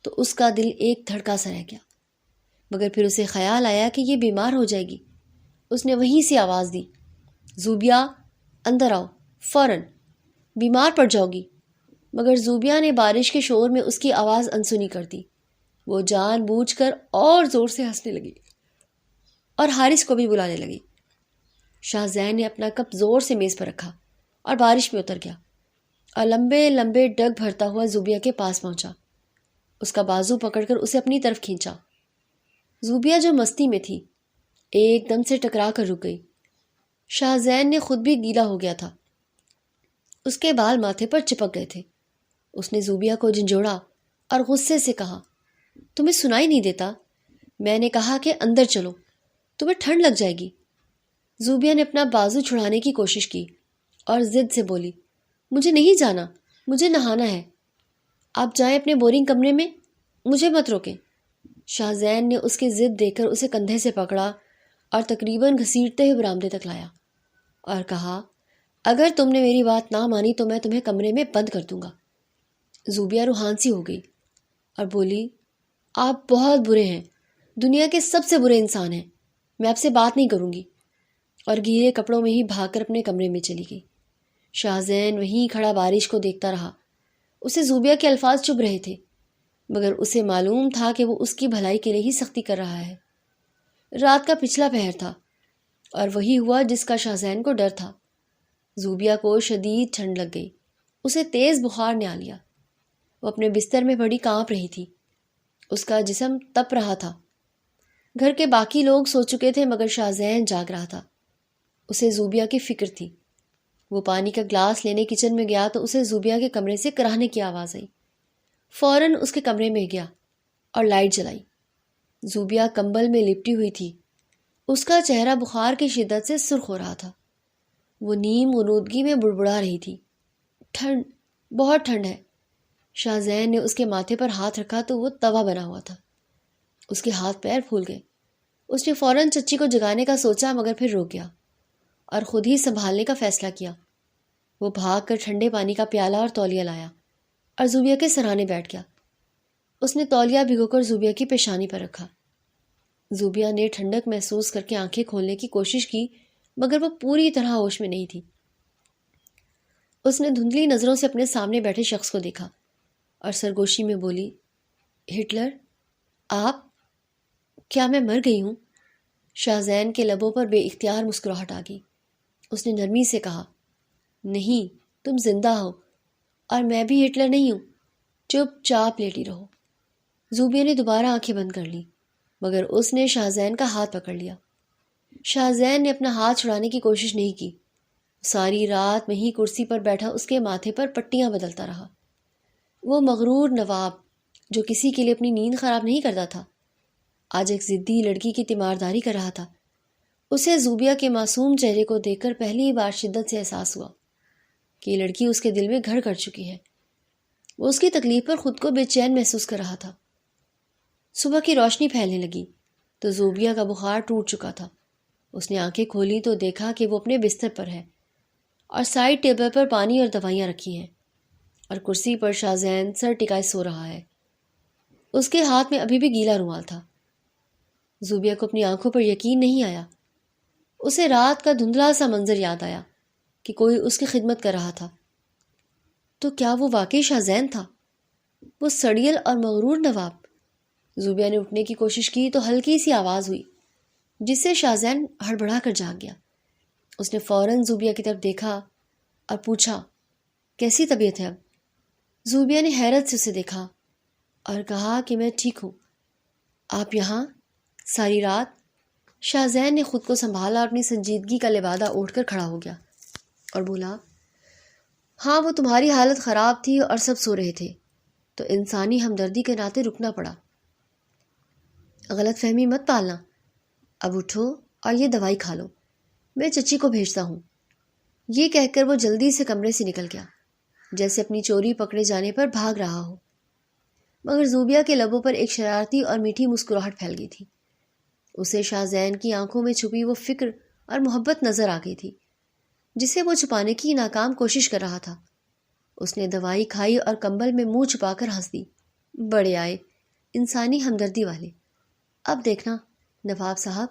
تو اس کا دل ایک دھڑکا سا رہ گیا، مگر پھر اسے خیال آیا کہ یہ بیمار ہو جائے گی۔ اس نے وہیں سے آواز دی، زوبیہ اندر آؤ فوراً، بیمار پڑ جاؤ گی۔ مگر زوبیہ نے بارش کے شور میں اس کی آواز انسنی کر دی۔ وہ جان بوجھ کر اور زور سے ہنسنے لگی اور حارث کو بھی بلانے لگی۔ شاہ زین نے اپنا کپ زور سے میز پر رکھا اور بارش میں اتر گیا اور لمبے لمبے ڈگ بھرتا ہوا زوبیہ کے پاس پہنچا۔ اس کا بازو پکڑ کر اسے اپنی طرف کھینچا۔ زوبیہ جو مستی میں تھی ایک دم سے ٹکرا کر رک گئی۔ شاہ زین نے خود بھی گیلا ہو گیا تھا۔ اس کے بال ماتھے پر چپک گئے تھے۔ اس نے زوبیہ کو جھنجھوڑا اور غصے سے کہا، تمہیں سنائی نہیں دیتا؟ میں نے کہا کہ اندر چلو، تمہیں ٹھنڈ لگ جائے گی۔ زوبیہ نے اپنا بازو چھڑانے کی کوشش کی اور ضد سے بولی، مجھے نہیں جانا، مجھے نہانا ہے۔ آپ جائیں اپنے بورنگ کمرے میں، مجھے مت روکیں۔ شاہ زین نے اس کی ضد دیکھ کر اسے کندھے سے پکڑا اور تقریباً گھسیٹتے ہوئے برآمدے تک لایا اور کہا، اگر تم نے میری بات نہ مانی تو میں تمہیں کمرے میں بند کر دوں گا۔ زوبیہ روحان سی ہو گئی اور بولی، آپ بہت برے ہیں، دنیا کے سب سے برے انسان ہیں، میں آپ سے بات نہیں کروں گی، اور گیلے کپڑوں میں ہی بھاگ کر اپنے کمرے میں چلی گئی۔ شاہ زین وہیں کھڑا بارش کو دیکھتا رہا۔ اسے زوبیہ کے الفاظ چبھ رہے تھے، مگر اسے معلوم تھا کہ وہ اس کی بھلائی کے لیے ہی سختی کر رہا ہے۔ رات کا پچھلا پہر تھا اور وہی ہوا جس کا شاہ زین کو ڈر تھا۔ زوبیہ کو شدید ٹھنڈ لگ گئی، اسے تیز بخار نے آ لیا۔ وہ اپنے بستر میں بڑی کانپ رہی تھی، اس کا جسم تپ رہا تھا۔ گھر کے باقی لوگ سو چکے تھے مگر شاہ زین جاگ رہا تھا۔ اسے زوبیہ کی فکر تھی۔ وہ پانی کا گلاس لینے کچن میں گیا تو اسے زوبیہ کے کمرے سے کراہنے کی آواز آئی۔ فوراً اس کے کمرے میں گیا اور لائٹ جلائی۔ زوبیہ کمبل میں لپٹی ہوئی تھی، اس کا چہرہ بخار کی شدت سے سرخ ہو رہا تھا۔ وہ نیم غنودگی میں بڑبڑا رہی تھی، ٹھنڈ، بہت ٹھنڈ ہے۔ شاہ زین نے اس کے ماتھے پر ہاتھ رکھا تو وہ توا بنا ہوا تھا۔ اس کے ہاتھ پیر پھول گئے۔ اس نے فوراً چچی کو جگانے کا سوچا مگر پھر روک گیا اور خود ہی سنبھالنے کا فیصلہ کیا۔ وہ بھاگ کر ٹھنڈے پانی کا پیالہ اور تولیہ لایا اور زوبیہ کے سرہانے بیٹھ گیا۔ اس نے تولیہ بھگو کر زوبیہ کی پیشانی پر رکھا۔ زوبیہ نے ٹھنڈک محسوس کر کے آنکھیں کھولنے کی کوشش کی مگر وہ پوری طرح ہوش میں نہیں تھی۔ اس نے دھندلی نظروں سے اپنے سامنے بیٹھے شخص کو دیکھا اور سرگوشی میں بولی، ہٹلر، آپ؟ کیا میں مر گئی ہوں؟ شاہزین کے لبوں پر بے اختیار مسکراہٹ آ گئی۔ اس نے نرمی سے کہا، نہیں، تم زندہ ہو اور میں بھی ہٹلر نہیں ہوں، چپ چاپ لیٹی رہو۔ زوبیہ نے دوبارہ آنکھیں بند کر لیں مگر اس نے شاہزین کا ہاتھ پکڑ لیا۔ شاہزین نے اپنا ہاتھ چھڑانے کی کوشش نہیں کی۔ ساری رات وہیں کرسی پر بیٹھا اس کے ماتھے پر پٹیاں بدلتا رہا۔ وہ مغرور نواب جو کسی کے لیے اپنی نیند خراب نہیں کرتا تھا، آج ایک ضدی لڑکی کی تیمارداری کر رہا تھا۔ اسے زوبیہ کے معصوم چہرے کو دیکھ کر پہلی بار شدت سے احساس ہوا کہ یہ لڑکی اس کے دل میں گھر کر چکی ہے۔ وہ اس کی تکلیف پر خود کو بے چین محسوس کر رہا تھا۔ صبح کی روشنی پھیلنے لگی تو زوبیہ کا بخار ٹوٹ چکا تھا۔ اس نے آنکھیں کھولی تو دیکھا کہ وہ اپنے بستر پر ہے اور سائڈ ٹیبل پر پانی اور دوائیاں رکھی ہیں اور کرسی پر شاہزین سر ٹکائے سو رہا ہے۔ اس کے ہاتھ میں ابھی بھی گیلا رومال تھا۔ زوبیہ کو اپنی آنکھوں پر یقین نہیں آیا۔ اسے رات کا دھندلا سا منظر یاد آیا کہ کوئی اس کی خدمت کر رہا تھا۔ تو کیا وہ واقعی شاہزین تھا؟ وہ سڑیل اور مغرور نواب؟ زوبیہ نے اٹھنے کی کوشش کی تو ہلکی سی آواز ہوئی جس سے شاہزین ہڑبڑا کر جاگ گیا۔ اس نے فوراً زوبیہ کی طرف دیکھا اور پوچھا، کیسی طبیعت ہے اب؟ زوبیہ نے حیرت سے اسے دیکھا اور کہا کہ میں ٹھیک ہوں۔ آپ یہاں ساری رات؟ شاہزین نے خود کو سنبھالا اور اپنی سنجیدگی کا لبادہ اوڑھ کر کھڑا ہو گیا اور بولا، ہاں، وہ تمہاری حالت خراب تھی اور سب سو رہے تھے تو انسانی ہمدردی کے ناطے رکنا پڑا۔ غلط فہمی مت پالنا، اب اٹھو اور یہ دوائی کھا لو، میں چچی کو بھیجتا ہوں۔ یہ کہہ کر وہ جلدی سے کمرے سے نکل گیا جیسے اپنی چوری پکڑے جانے پر بھاگ رہا ہو، مگر زوبیہ کے لبوں پر ایک شرارتی اور میٹھی مسکراہٹ پھیل گئی تھی۔ اسے شاہزین کی آنکھوں میں چھپی وہ فکر اور محبت نظر آ گئی تھی جسے وہ چھپانے کی ناکام کوشش کر رہا تھا۔ اس نے دوائی کھائی اور کمبل میں منہ چھپا کر ہنس دی۔ بڑے آئے، انسانی ہمدردی والے۔ اب دیکھنا نواب صاحب،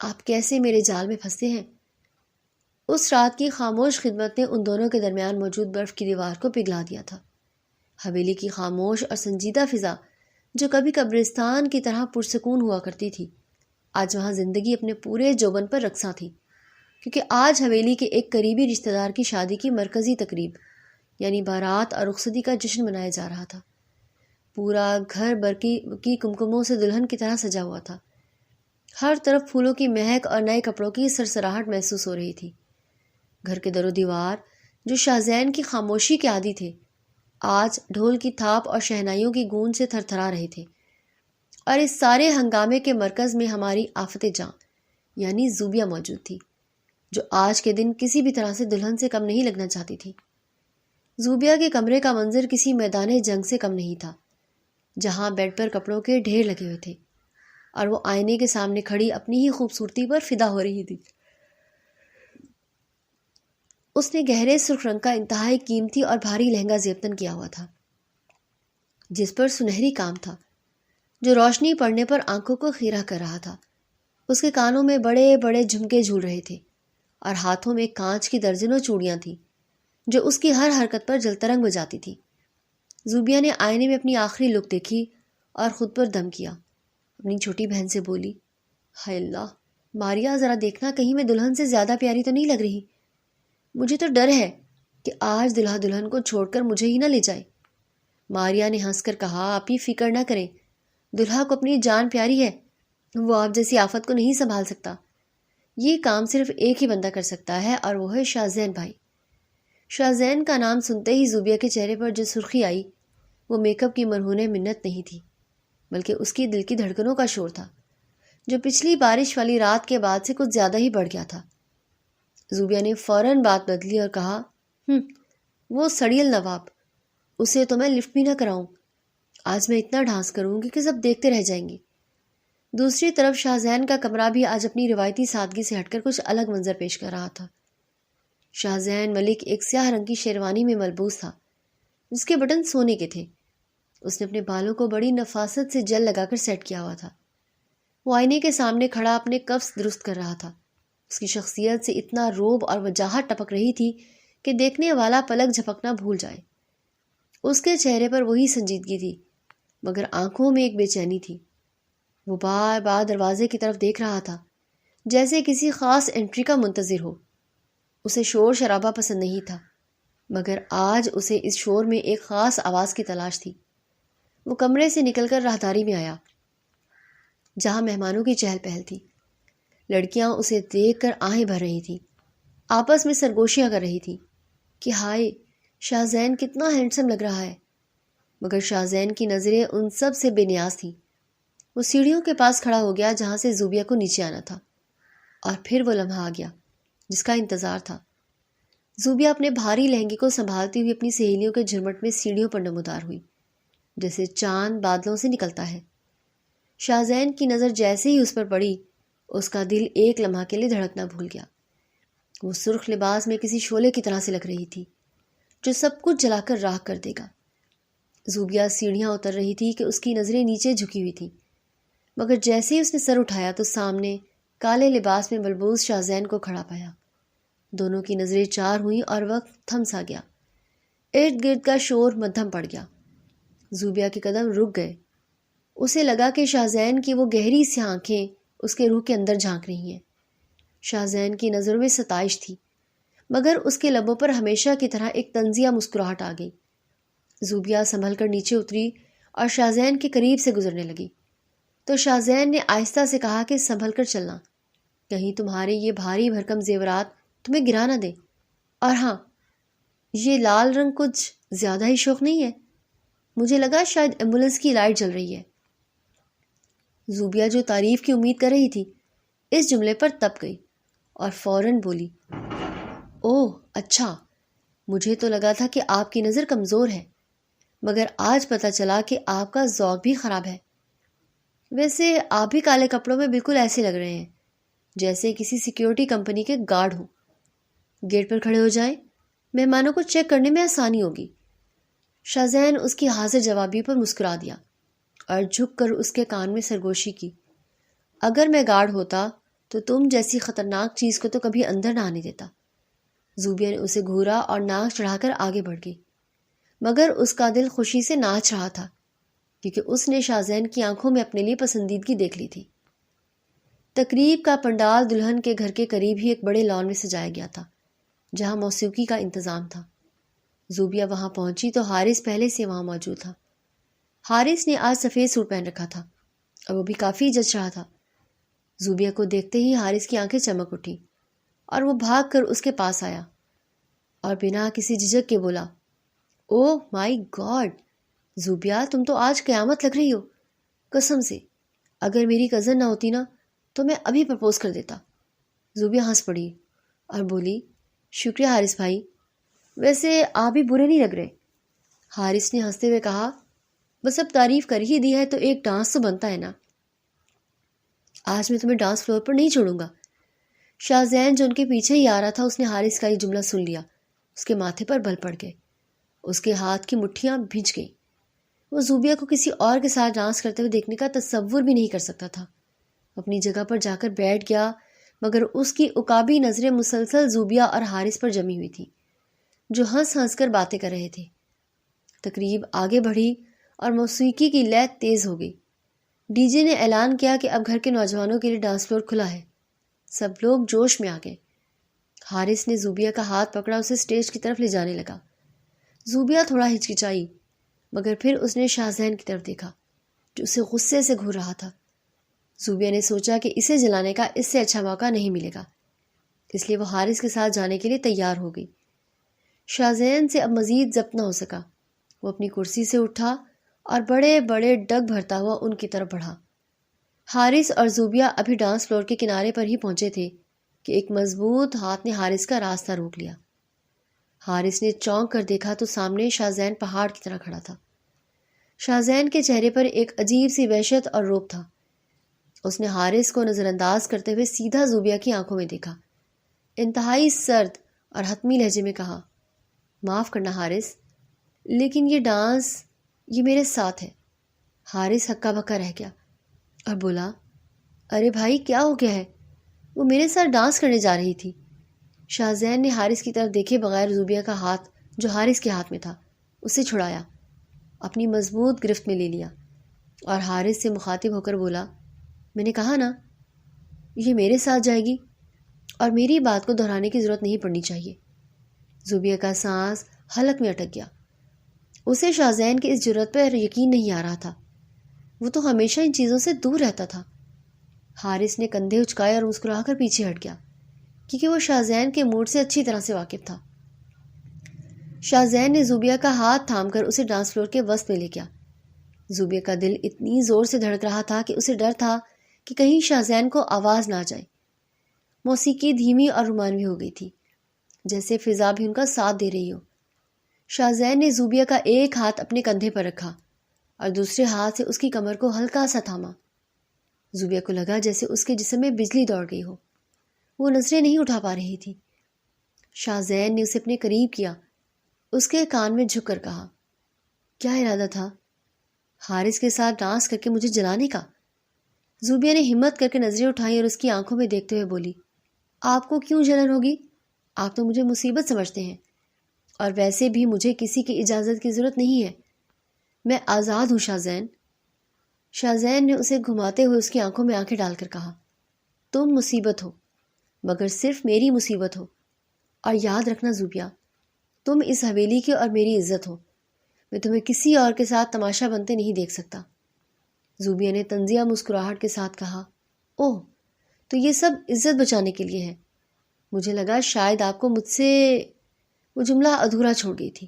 آپ کیسے میرے جال میں پھنستے ہیں۔ اس رات کی خاموش خدمت نے ان دونوں کے درمیان موجود برف کی دیوار کو پگھلا دیا تھا۔ حویلی کی خاموش اور سنجیدہ فضا جو کبھی قبرستان کی طرح پرسکون ہوا کرتی تھی، آج وہاں زندگی اپنے پورے جوبن پر رقصاں تھی، کیونکہ آج حویلی کے ایک قریبی رشتہ دار کی شادی کی مرکزی تقریب یعنی بارات اور رخصتی کا جشن منایا جا رہا تھا۔ پورا گھر برقی کی کمکموں سے دلہن کی طرح سجا ہوا تھا۔ ہر طرف پھولوں کی مہک اور نئے کپڑوں کی سرسراہٹ محسوس ہو رہی تھی۔ گھر کے در و دیوار جو شاہزین کی خاموشی کے عادی تھے، آج ڈھول کی تھاپ اور شہنائیوں کی گونج سے تھر تھرا رہے تھے، اور اس سارے ہنگامے کے مرکز میں ہماری آفت جاں یعنی زوبیہ موجود تھی، جو آج کے دن کسی بھی طرح سے دلہن سے کم نہیں لگنا چاہتی تھی۔ زوبیہ کے کمرے کا منظر کسی میدان جنگ سے کم نہیں تھا، جہاں بیڈ پر کپڑوں کے ڈھیر لگے ہوئے تھے اور وہ آئینے کے سامنے کھڑی اپنی ہی خوبصورتی پر فدا ہو رہی تھی۔ اس نے گہرے سرخ رنگ کا انتہائی قیمتی اور بھاری لہنگا زیبتن کیا ہوا تھا جس پر سنہری کام تھا جو روشنی پڑنے پر آنکھوں کو خیرہ کر رہا تھا۔ اس کے کانوں میں بڑے بڑے جھمکے جھول رہے تھے اور ہاتھوں میں کانچ کی درجنوں چوڑیاں تھیں جو اس کی ہر حرکت پر جلترنگ بجاتی تھی۔ زوبیہ نے آئینے میں اپنی آخری لک دیکھی اور خود پر دم کیا۔ اپنی چھوٹی بہن سے بولی، ہائے اللہ، ماریا ذرا دیکھنا کہیں میں دلہن سے زیادہ پیاری تو نہیں لگ رہی۔ مجھے تو ڈر ہے کہ آج دلہا دلہن کو چھوڑ کر مجھے ہی نہ لے جائے۔ ماریا نے ہنس کر کہا، آپ ہی فکر نہ کریں، دلہا کو اپنی جان پیاری ہے، وہ آپ جیسی آفت کو نہیں سنبھال سکتا۔ یہ کام صرف ایک ہی بندہ کر سکتا ہے اور وہ ہے شاہزین بھائی۔ شاہزین کا نام سنتے ہی زوبیہ کے چہرے پر جو سرخی آئی وہ میک اپ کی مرہون منت نہیں تھی، بلکہ اس کی دل کی دھڑکنوں کا شور تھا جو پچھلی بارش والی رات کے بعد سے کچھ زیادہ ہی بڑھ گیا تھا۔ زوبیہ نے فوراً بات بدلی اور کہا، وہ سڑیل نواب، اسے تو میں لفٹ بھی نہ کراؤں، آج میں اتنا ڈھانس کروں گی کہ سب دیکھتے رہ جائیں گے۔ دوسری طرف شاہزین کا کمرہ بھی آج اپنی روایتی سادگی سے ہٹ کر کچھ الگ منظر پیش کر رہا تھا۔ شاہزین ملک ایک سیاہ رنگ کی شیروانی میں ملبوس تھا جس کے بٹن سونے کے تھے۔ اس نے اپنے بالوں کو بڑی نفاست سے جل لگا کر سیٹ کیا ہوا تھا۔ وہ آئینے کے سامنے کھڑا اپنے کفس درست کر رہا تھا۔ اس کی شخصیت سے اتنا روب اور وجاہت ٹپک رہی تھی کہ دیکھنے والا پلک جھپکنا بھول جائے۔ اس کے چہرے پر وہی سنجیدگی تھی، مگر آنکھوں میں ایک بے چینی تھی۔ وہ بار بار دروازے کی طرف دیکھ رہا تھا، جیسے کسی خاص انٹری کا منتظر ہو۔ اسے شور شرابہ پسند نہیں تھا، مگر آج اسے اس شور میں ایک خاص آواز کی تلاش تھی۔ وہ کمرے سے نکل کر راہداری میں آیا، جہاں مہمانوں کی چہل پہل تھی۔ لڑکیاں اسے دیکھ کر آہیں بھر رہی تھیں، آپس میں سرگوشیاں کر رہی تھیں کہ ہائے، شاہزین کتنا ہینڈسم لگ رہا ہے۔ مگر شاہزین کی نظریں ان سب سے بے نیاز تھیں۔ وہ سیڑھیوں کے پاس کھڑا ہو گیا جہاں سے زوبیہ کو نیچے آنا تھا، اور پھر وہ لمحہ آ گیا جس کا انتظار تھا۔ زوبیہ اپنے بھاری لہنگے کو سنبھالتی ہوئی اپنی سہیلیوں کے جھرمٹ میں سیڑھیوں پر نمودار ہوئی، جیسے چاند بادلوں سے نکلتا ہے۔ شاہزین کی نظر جیسے ہی اس پر پڑی، اس کا دل ایک لمحہ کے لیے دھڑکنا بھول گیا۔ وہ سرخ لباس میں کسی شعلے کی طرح سے لگ رہی تھی جو سب کچھ جلا کر راکھ کر دے گا۔ زوبیہ سیڑھیاں اتر رہی تھی کہ اس کی نظریں نیچے جھکی ہوئی تھیں، مگر جیسے ہی اس نے سر اٹھایا تو سامنے کالے لباس میں ملبوس شاہزین کو کھڑا پایا۔ دونوں کی نظریں چار ہوئیں اور وقت تھم سا گیا۔ ارد گرد کا شور مدھم پڑ گیا۔ زوبیہ کے قدم رک گئے۔ اسے لگا کہ شاہزین کی وہ گہری سی آنکھیں اس کے روح کے اندر جھانک رہی ہیں۔ شاہزین کی نظروں میں ستائش تھی، مگر اس کے لبوں پر ہمیشہ کی طرح ایک طنزیہ مسکراہٹ آ گئی۔ زوبیہ سنبھل کر نیچے اتری اور شاہزین کے قریب سے گزرنے لگی، تو شاہزین نے آہستہ سے کہا کہ سنبھل کر چلنا، کہیں تمہارے یہ بھاری بھرکم زیورات تمہیں گرا نہ دے۔ اور ہاں، یہ لال رنگ کچھ زیادہ ہی شوق نہیں ہے؟ مجھے لگا شاید ایمبولینس کی لائٹ جل رہی ہے۔ زوبیہ جو تعریف کی امید کر رہی تھی، اس جملے پر تپ گئی اور فوراً بولی، اوہ اچھا، مجھے تو لگا تھا کہ آپ کی نظر کمزور ہے، مگر آج پتہ چلا کہ آپ کا ذوق بھی خراب ہے۔ ویسے آپ بھی کالے کپڑوں میں بالکل ایسے لگ رہے ہیں جیسے کسی سیکیورٹی کمپنی کے گارڈ ہوں۔ گیٹ پر کھڑے ہو جائیں، مہمانوں کو چیک کرنے میں آسانی ہوگی۔ شاہزین اس کی حاضر جوابی پر مسکرا دیا اور جھک کر اس کے کان میں سرگوشی کی۔ اگر میں گارڈ ہوتا تو تم جیسی خطرناک چیز کو تو کبھی اندر نہ آنے دیتا۔ زوبیہ نے اسے گھورا اور ناک چڑھا کر آگے بڑھ گئی، مگر اس کا دل خوشی سے ناچ رہا تھا کیونکہ اس نے شاہزین کی آنکھوں میں اپنے لیے پسندیدگی دیکھ لی تھی۔ تقریب کا پنڈال دلہن کے گھر کے قریب ہی ایک بڑے لان میں سجایا گیا تھا جہاں موسیقی کا انتظام تھا۔ زوبیہ وہاں پہنچی تو حارث پہلے سے وہاں موجود تھا۔ حارث نے آج سفید سوٹ پہن رکھا تھا اور وہ بھی کافی جچ رہا تھا۔ زوبیہ کو دیکھتے ہی حارث کی آنکھیں چمک اٹھی اور وہ بھاگ کر اس کے پاس آیا اور بنا کسی جھجک کے بولا، اوہ مائی گاڈ، زوبیہ تم تو آج قیامت لگ رہی ہو۔ قسم سے اگر میری کزن نہ ہوتی نا تو میں ابھی پرپوز کر دیتا۔ زوبیہ ہنس پڑی اور بولی، شکریہ حارث بھائی، ویسے آپ بھی برے نہیں لگ رہے۔ حارث نے ہنستے ہوئے کہا، بس اب تعریف کر ہی دی ہے تو ایک ڈانس تو بنتا ہے نا۔ آج میں تمہیں ڈانس فلور پر نہیں چھوڑوں گا۔ شاہزین جو ان کے پیچھے ہی آ رہا تھا، اس نے حارث کا یہ جملہ سن لیا۔ اس کے ماتھے پر بل پڑ گئے، اس کے ہاتھ کی مٹھیاں بھیج گئیں۔ وہ زوبیہ کو کسی اور کے ساتھ ڈانس کرتے ہوئے دیکھنے کا تصور بھی نہیں کر سکتا تھا۔ اپنی جگہ پر جا کر بیٹھ گیا، مگر اس کی عقابی نظریں مسلسل زوبیہ اور حارث پر جمی ہوئی تھیں جو ہنس ہنس کر باتیں کر رہے تھے۔ تقریب آگے بڑھی اور موسیقی کی لے تیز ہو گئی۔ ڈی جے نے اعلان کیا کہ اب گھر کے نوجوانوں کے لیے ڈانس فلور کھلا ہے۔ سب لوگ جوش میں آ گئے۔ حارث نے زوبیہ کا ہاتھ پکڑا، اسے اسٹیج کی طرف لے جانے لگا۔ زوبیہ تھوڑا ہچکچائی، مگر پھر اس نے شاہزین کی طرف دیکھا جو اسے غصے سے گھور رہا تھا۔ زوبیہ نے سوچا کہ اسے جلانے کا اس سے اچھا موقع نہیں ملے گا، اس لیے وہ حارث کے ساتھ جانے کے لیے تیار ہو گئی۔ شاہزین سے اب مزید ضبط نہ ہو سکا۔ وہ اپنی کرسی سے اٹھا اور بڑے بڑے ڈگ بھرتا ہوا ان کی طرف بڑھا۔ حارث اور زوبیہ ابھی ڈانس فلور کے کنارے پر ہی پہنچے تھے کہ ایک مضبوط ہاتھ نے حارث کا راستہ روک لیا۔ حارث نے چونک کر دیکھا تو سامنے شاہزین پہاڑ کی طرح کھڑا تھا۔ شاہزین کے چہرے پر ایک عجیب سی وحشت اور رعب تھا۔ اس نے حارث کو نظر انداز کرتے ہوئے سیدھا زوبیہ کی آنکھوں میں دیکھا، انتہائی سرد اور حتمی لہجے میں کہا، معاف کرنا حارث، لیکن یہ ڈانس یہ میرے ساتھ ہے۔ حارث ہکا بکا رہ گیا اور بولا، ارے بھائی کیا ہو گیا ہے؟ وہ میرے ساتھ ڈانس کرنے جا رہی تھی۔ شاہ زین نے حارث کی طرف دیکھے بغیر زوبیہ کا ہاتھ جو حارث کے ہاتھ میں تھا اسے چھڑایا، اپنی مضبوط گرفت میں لے لیا اور حارث سے مخاطب ہو کر بولا، میں نے کہا نا یہ میرے ساتھ جائے گی اور میری بات کو دہرانے کی ضرورت نہیں پڑنی چاہیے۔ زوبیہ کا سانس حلق میں اٹک گیا۔ اسے شاہ زین کی اس جرأت پر یقین نہیں آ رہا تھا، وہ تو ہمیشہ ان چیزوں سے دور رہتا تھا۔ حارث نے کندھے اچکائے اور مسکرا کر پیچھے ہٹ گیا، کیونکہ وہ شاہ زین کے موڈ سے اچھی طرح سے واقف تھا۔ شاہ زین نے زوبیہ کا ہاتھ تھام کر اسے ڈانس فلور کے وسط میں لے گیا۔ زوبیہ کا دل اتنی زور سے دھڑک رہا تھا کہ اسے ڈر تھا کہ کہیں شاہ زین کو آواز نہ جائے۔ موسیقی دھیمی اور رومانوی ہو گئی تھی، جیسے فضا بھی ان کا ساتھ دے رہی ہو۔ شاہ زین نے زوبیہ کا ایک ہاتھ اپنے کندھے پر رکھا اور دوسرے ہاتھ سے اس کی کمر کو ہلکا سا تھاما۔ زوبیہ کو لگا جیسے اس کے جسم میں بجلی دوڑ گئی ہو، وہ نظریں نہیں اٹھا پا رہی تھی۔ شاہ زین نے اسے اپنے قریب کیا، اس کے کان میں جھک کر کہا، کیا ارادہ تھا؟ حارث کے ساتھ ڈانس کر کے مجھے جلانے کا؟ زوبیہ نے ہمت کر کے نظریں اٹھائیں اور اس کی آنکھوں میں دیکھتے ہوئے بولی، آپ کو کیوں جلن ہوگی؟ آپ تو مجھے مصیبت سمجھتے ہیں، اور ویسے بھی مجھے کسی کی اجازت کی ضرورت نہیں ہے، میں آزاد ہوں شاہ زین۔ شاہ زین نے اسے گھماتے ہوئے اس کی آنکھوں میں آنکھیں ڈال کر کہا، تم مصیبت ہو، مگر صرف میری مصیبت ہو، اور یاد رکھنا زوبیہ، تم اس حویلی کی اور میری عزت ہو، میں تمہیں کسی اور کے ساتھ تماشا بنتے نہیں دیکھ سکتا۔ زوبیہ نے طنزیہ مسکراہٹ کے ساتھ کہا، اوہ تو یہ سب عزت بچانے کے لیے ہے؟ مجھے لگا شاید آپ کو مجھ سے… وہ جملہ ادھورا چھوڑ گئی تھی۔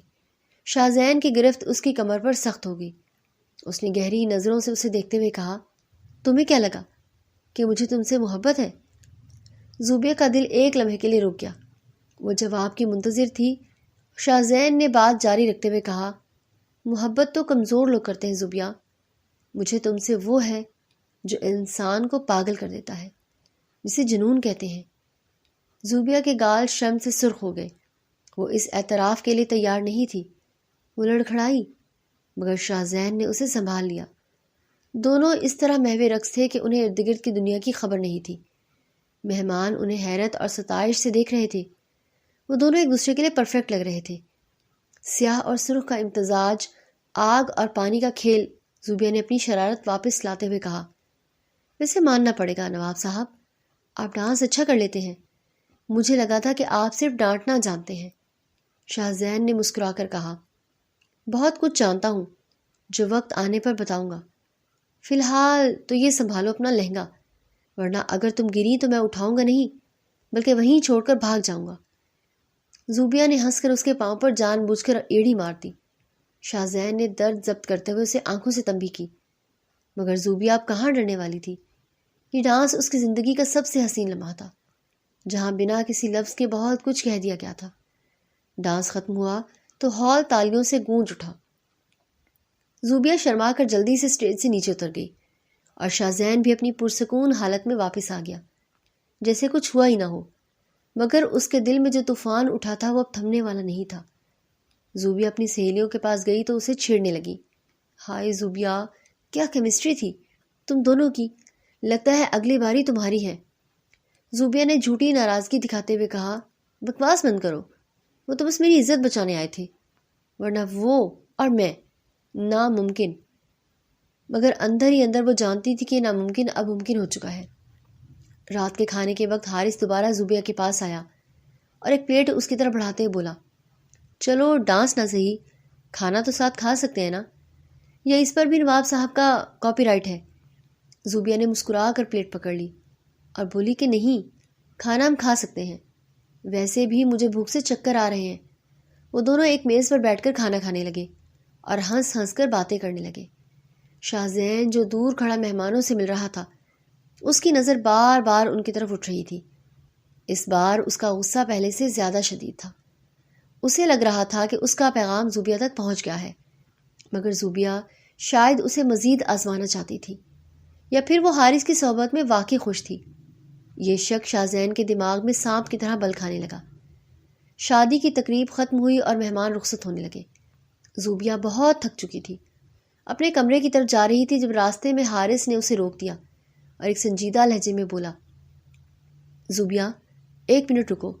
شاہ زین کی گرفت اس کی کمر پر سخت ہو گئی۔ اس نے گہری نظروں سے اسے دیکھتے ہوئے کہا، تمہیں کیا لگا کہ مجھے تم سے محبت ہے؟ زوبیہ کا دل ایک لمحے کے لیے رک گیا، وہ جواب کی منتظر تھی۔ شاہ زین نے بات جاری رکھتے ہوئے کہا، محبت تو کمزور لوگ کرتے ہیں زوبیہ، مجھے تم سے وہ ہے جو انسان کو پاگل کر دیتا ہے، جسے جنون کہتے ہیں۔ زوبیہ کے گال شرم سے سرخ ہو گئے، وہ اس اعتراف کے لیے تیار نہیں تھی۔ وہ لڑکھڑائی، مگر شاہ زین نے اسے سنبھال لیا۔ دونوں اس طرح محو رقص تھے کہ انہیں ارد گرد کی دنیا کی خبر نہیں تھی۔ مہمان انہیں حیرت اور ستائش سے دیکھ رہے تھے۔ وہ دونوں ایک دوسرے کے لیے پرفیکٹ لگ رہے تھے۔ سیاہ اور سرخ کا امتزاج، آگ اور پانی کا کھیل۔ زوبیہ نے اپنی شرارت واپس لاتے ہوئے کہا، ویسے ماننا پڑے گا نواب صاحب، آپ ڈانس اچھا کر لیتے ہیں، مجھے لگا تھا کہ آپ صرف ڈانٹنا جانتے ہیں۔ شاہ زین نے مسکرا کر کہا، بہت کچھ جانتا ہوں، جو وقت آنے پر بتاؤں گا، فی الحال تو یہ سنبھالو اپنا لہنگا، ورنہ اگر تم گری تو میں اٹھاؤں گا نہیں بلکہ وہیں چھوڑ کر بھاگ جاؤں گا۔ زوبیہ نے ہنس کر اس کے پاؤں پر جان بوجھ کر ایڑی مار دی۔ شاہ زین نے درد ضبط کرتے ہوئے اسے آنکھوں سے تنبیہ کی، مگر زوبیہ اب کہاں ڈرنے والی تھی؟ یہ ڈانس اس کی زندگی کا سب سے حسین لمحہ تھا، جہاں بنا کسی لفظ کے بہت کچھ کہہ دیا گیا تھا۔ ڈانس ختم ہوا تو ہال تالیوں سے گونج اٹھا۔ زوبیہ شرما کر جلدی سے اسٹیج سے نیچے اتر گئی اور شاہ زین بھی اپنی پرسکون حالت میں واپس آ گیا، جیسے کچھ ہوا ہی نہ ہو، مگر اس کے دل میں جو طوفان اٹھا تھا وہ اب تھمنے والا نہیں تھا۔ زوبیہ اپنی سہیلیوں کے پاس گئی تو اسے چھیڑنے لگی، ہائے زوبیہ، کیا کیمسٹری تھی تم دونوں کی، لگتا ہے اگلی باری تمہاری ہے۔ زوبیہ نے جھوٹی ناراضگی دکھاتے ہوئے کہا، بکواس بند کرو، وہ تو بس میری عزت بچانے آئے تھے، ورنہ وہ اور میں ناممکن۔ مگر اندر ہی اندر وہ جانتی تھی کہ ناممکن اب ممکن ہو چکا ہے۔ رات کے کھانے کے وقت حارث دوبارہ زوبیہ کے پاس آیا اور ایک پلیٹ اس کی طرف بڑھاتے ہوئے بولا، چلو ڈانس نہ صحیح، کھانا تو ساتھ کھا سکتے ہیں نا، یا اس پر بھی نواب صاحب کا کاپی رائٹ ہے؟ زوبیہ نے مسکرا کر پلیٹ پکڑ لی اور بولی کہ نہیں، کھانا ہم کھا سکتے ہیں، ویسے بھی مجھے بھوک سے چکر آ رہے ہیں۔ وہ دونوں ایک میز پر بیٹھ کر کھانا کھانے لگے اور ہنس ہنس کر باتیں کرنے لگے۔ شاہ زین جو دور کھڑا مہمانوں سے مل رہا تھا، اس کی نظر بار بار ان کی طرف اٹھ رہی تھی۔ اس بار اس کا غصہ پہلے سے زیادہ شدید تھا۔ اسے لگ رہا تھا کہ اس کا پیغام زوبیہ تک پہنچ گیا ہے، مگر زوبیہ شاید اسے مزید آزمانا چاہتی تھی، یا پھر وہ حارث کی صحبت میں واقعی خوش تھی؟ یہ شک شاہزین کے دماغ میں سانپ کی طرح بل کھانے لگا۔ شادی کی تقریب ختم ہوئی اور مہمان رخصت ہونے لگے۔ زوبیہ بہت تھک چکی تھی، اپنے کمرے کی طرف جا رہی تھی جب راستے میں حارث نے اسے روک دیا اور ایک سنجیدہ لہجے میں بولا، زوبیہ 1 منٹ رکو،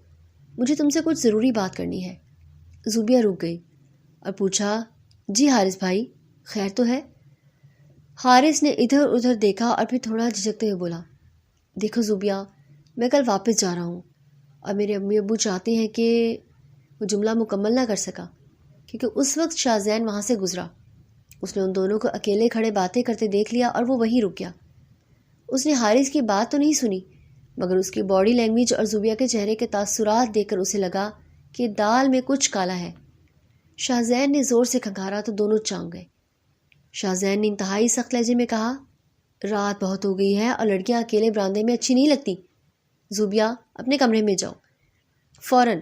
مجھے تم سے کچھ ضروری بات کرنی ہے۔ زوبیہ رک گئی اور پوچھا، جی حارث بھائی، خیر تو ہے؟ حارث نے ادھر ادھر دیکھا اور پھر تھوڑا جھجکتے ہوئے بولا، دیکھو زوبیہ، میں کل واپس جا رہا ہوں اور میرے امی ابو چاہتے ہیں کہ وہ جملہ مکمل نہ کر سکا کیونکہ اس وقت شاہزین وہاں سے گزرا۔ اس نے ان دونوں کو اکیلے کھڑے باتیں کرتے دیکھ لیا اور وہ وہیں رک گیا۔ اس نے حارث کی بات تو نہیں سنی، مگر اس کی باڈی لینگویج اور زوبیہ کے چہرے کے تاثرات دیکھ کر اسے لگا کہ دال میں کچھ کالا ہے۔ شاہزین نے زور سے کھنکھارا تو دونوں چونک گئے۔ شاہزین نے انتہائی سخت لہجے میں کہا، رات بہت ہو گئی ہے اور لڑکیاں اکیلے براندے میں اچھی نہیں لگتی۔ زوبیہ اپنے کمرے میں جاؤ فوراً۔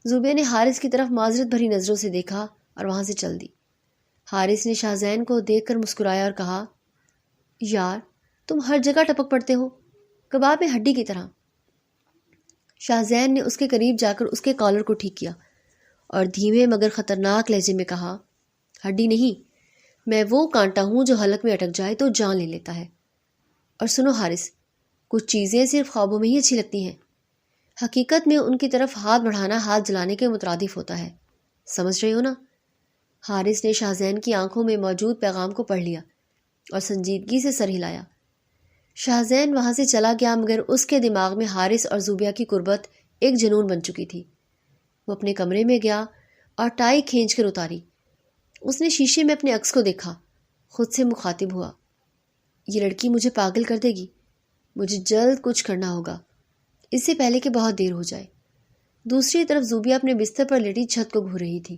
زوبیہ نے حارث کی طرف معذرت بھری نظروں سے دیکھا اور وہاں سے چل دی۔ حارث نے شاہزین کو دیکھ کر مسکرایا اور کہا، یار تم ہر جگہ ٹپک پڑتے ہو، کباب میں ہڈی کی طرح۔ شاہزین نے اس کے قریب جا کر اس کے کالر کو ٹھیک کیا اور دھیمے مگر خطرناک لہجے میں کہا، ہڈی نہیں، میں وہ کانٹا ہوں جو حلق میں اٹک جائے تو جان لے لیتا ہے۔ اور سنو حارث، کچھ چیزیں صرف خوابوں میں ہی اچھی لگتی ہیں، حقیقت میں ان کی طرف ہاتھ بڑھانا ہاتھ جلانے کے مترادف ہوتا ہے، سمجھ رہے ہو نا؟ حارث نے شاہزین کی آنکھوں میں موجود پیغام کو پڑھ لیا اور سنجیدگی سے سر ہلایا۔ شاہزین وہاں سے چلا گیا مگر اس کے دماغ میں حارث اور زوبیہ کی قربت ایک جنون بن چکی تھی۔ وہ اپنے کمرے میں گیا اور ٹائی کھینچ کر اتاری۔ اس نے شیشے میں اپنے عکس کو دیکھا، خود سے مخاطب ہوا، یہ لڑکی مجھے پاگل کر دے گی، مجھے جلد کچھ کرنا ہوگا اس سے پہلے کہ بہت دیر ہو جائے۔ دوسری طرف زوبیہ اپنے بستر پر لیٹی چھت کو گھور رہی تھی۔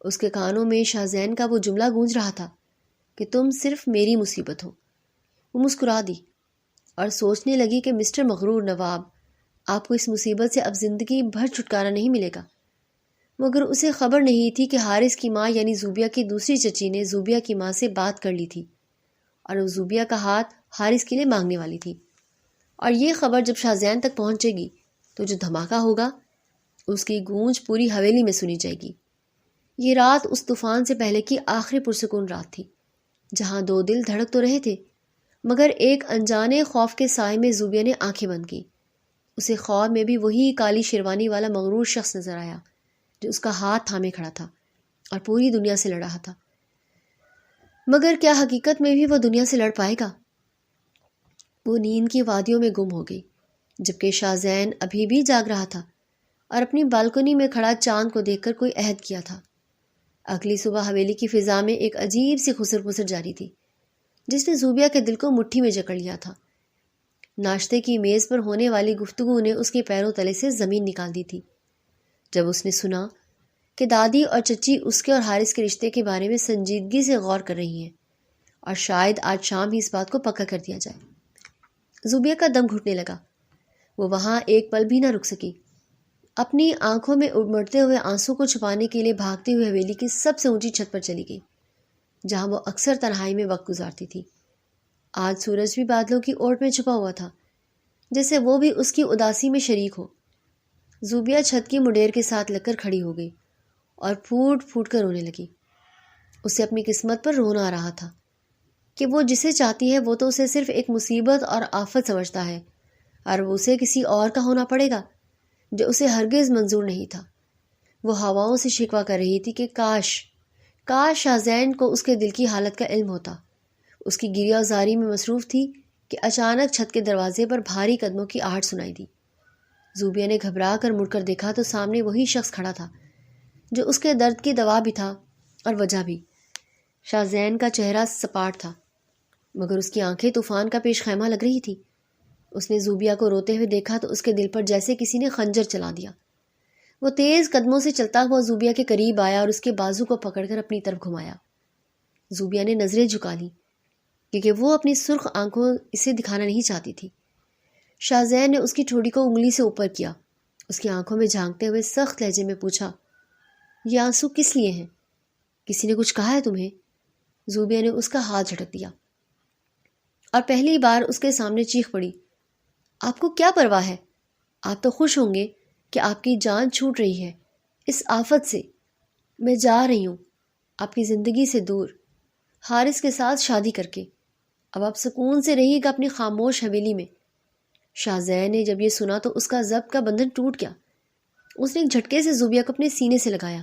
اس کے کانوں میں شاہزین کا وہ جملہ گونج رہا تھا کہ تم صرف میری مصیبت ہو۔ وہ مسکرا دی اور سوچنے لگی کہ مسٹر مغرور نواب، آپ کو اس مصیبت سے اب زندگی بھر چھٹکارا نہیں ملے گا۔ مگر اسے خبر نہیں تھی کہ حارث کی ماں یعنی زوبیہ کی دوسری چچی نے زوبیہ کی ماں سے بات کر لی تھی اور وہ زوبیہ کا ہاتھ حارث کے لیے مانگنے والی تھی۔ اور یہ خبر جب شاہزین تک پہنچے گی تو جو دھماکہ ہوگا اس کی گونج پوری حویلی میں سنی جائے گی۔ یہ رات اس طوفان سے پہلے کی آخری پرسکون رات تھی جہاں 2 دل دھڑک تو رہے تھے، مگر ایک انجانے خوف کے سائے میں زوبیہ نے آنکھیں بند کی۔ اسے خواب میں بھی وہی کالی شیروانی والا مغرور شخص نظر آیا جو اس کا ہاتھ تھامے کھڑا تھا اور پوری دنیا سے لڑ رہا تھا۔ مگر کیا حقیقت میں بھی وہ دنیا سے لڑ پائے گا؟ وہ نیند کی وادیوں میں گم ہو گئی جبکہ شاہزین ابھی بھی جاگ رہا تھا اور اپنی بالکنی میں کھڑا چاند کو دیکھ کر کوئی عہد کیا تھا۔ اگلی صبح حویلی کی فضا میں ایک عجیب سی خسر پسر جاری تھی جس نے زوبیہ کے دل کو مٹھی میں جکڑ لیا تھا۔ ناشتے کی میز پر ہونے والی گفتگو نے اس کے پیروں تلے سے زمین نکال دی تھی۔ جب اس نے سنا کہ دادی اور چچی اس کے اور حارث کے رشتے کے بارے میں سنجیدگی سے غور کر رہی ہیں اور شاید آج شام ہی اس بات کو پکا کر دیا جائے، زوبیہ کا دم گھٹنے لگا۔ وہ وہاں ایک پل بھی نہ رک سکی۔ اپنی آنکھوں میں امڑتے ہوئے آنسو کو چھپانے کے لیے بھاگتے ہوئے حویلی کی سب سے اونچی چھت پر چلی گئی جہاں وہ اکثر تنہائی میں وقت گزارتی تھی۔ آج سورج بھی بادلوں کی اوٹ میں چھپا ہوا تھا جیسے وہ بھی اس کی اداسی میں شریک ہو۔ زوبیہ چھت کی مڈیر کے ساتھ لگ کر کھڑی ہو گئی اور پھوٹ پھوٹ کر رونے لگی۔ اسے اپنی قسمت پر رونا آ رہا تھا کہ وہ جسے چاہتی ہے وہ تو اسے صرف ایک مصیبت اور آفت سمجھتا ہے اور وہ اسے کسی اور کا ہونا پڑے گا جو اسے ہرگز منظور نہیں تھا۔ وہ ہواؤں سے شکوہ کر رہی تھی کہ کاش شاہزین کو اس کے دل کی حالت کا علم ہوتا۔ اس کی گریہ زاری میں مصروف تھی کہ اچانک چھت کے دروازے پر بھاری قدموں کی آہٹ سنائی دی۔ زوبیہ نے گھبرا کر مڑ کر دیکھا تو سامنے وہی شخص کھڑا تھا جو اس کے درد کی دوا بھی تھا اور وجہ بھی۔ شاہزین کا چہرہ سپاٹ تھا مگر اس کی آنکھیں طوفان کا پیش خیمہ لگ رہی تھی۔ اس نے زوبیہ کو روتے ہوئے دیکھا تو اس کے دل پر جیسے کسی نے خنجر چلا دیا۔ وہ تیز قدموں سے چلتا ہوا زوبیہ کے قریب آیا اور اس کے بازو کو پکڑ کر اپنی طرف گھمایا۔ زوبیہ نے نظریں جھکا لی کیونکہ وہ اپنی سرخ آنکھوں اسے دکھانا نہیں چاہتی تھی۔ شاہزین نے اس کی ٹھوڑی کو انگلی سے اوپر کیا، اس کی آنکھوں میں جھانکتے ہوئے سخت لہجے میں پوچھا، یہ آنسو کس لیے ہیں؟ کسی نے کچھ کہا ہے تمہیں؟ زوبیہ نے اس کا ہاتھ جھٹک دیا اور پہلی بار اس کے سامنے چیخ پڑی، آپ کو کیا پرواہ ہے؟ آپ تو خوش ہوں گے کہ آپ کی جان چھوٹ رہی ہے اس آفت سے۔ میں جا رہی ہوں آپ کی زندگی سے دور، حارث کے ساتھ شادی کر کے۔ اب آپ سکون سے رہیے گا اپنی خاموش حویلی میں۔ شاہ زین نے جب یہ سنا تو اس کا ضبط کا بندھن ٹوٹ گیا۔ اس نے ایک جھٹکے سے زوبیہ کو اپنے سینے سے لگایا،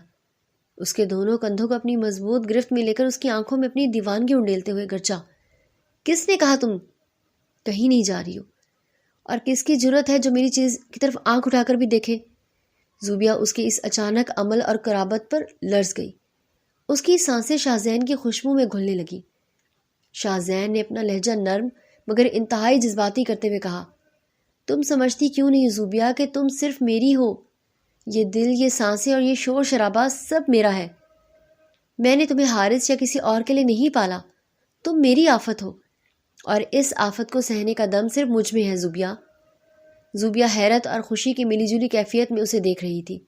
اس کے دونوں کندھوں کو اپنی مضبوط گرفت میں لے کر اس کی آنکھوں میں اپنی دیوانگی انڈیلتے ہوئے گرجا، کس نے کہا تم کہیں نہیں جا رہی ہو؟ اور کس کی جرت ہے جو میری چیز کی طرف آنکھ اٹھا کر بھی دیکھے؟ زوبیہ اس کے اس اچانک عمل اور قرابت پر لرز گئی۔ اس کی سانسیں شاہ زین کی خوشبو میں گھلنے لگی۔ شاہ زین نے اپنا لہجہ نرم مگر انتہائی جذباتی کرتے ہوئے کہا، تم سمجھتی کیوں نہیں زوبیہ کہ تم صرف میری ہو؟ یہ دل، یہ سانسیں اور یہ شور شرابہ سب میرا ہے۔ میں نے تمہیں حارث یا کسی اور کے لیے نہیں پالا، تم میری آفت ہو، اور اس آفت کو سہنے کا دم صرف مجھ میں ہے زوبیہ۔ زوبیہ حیرت اور خوشی کی ملی جلی کیفیت میں اسے دیکھ رہی تھی۔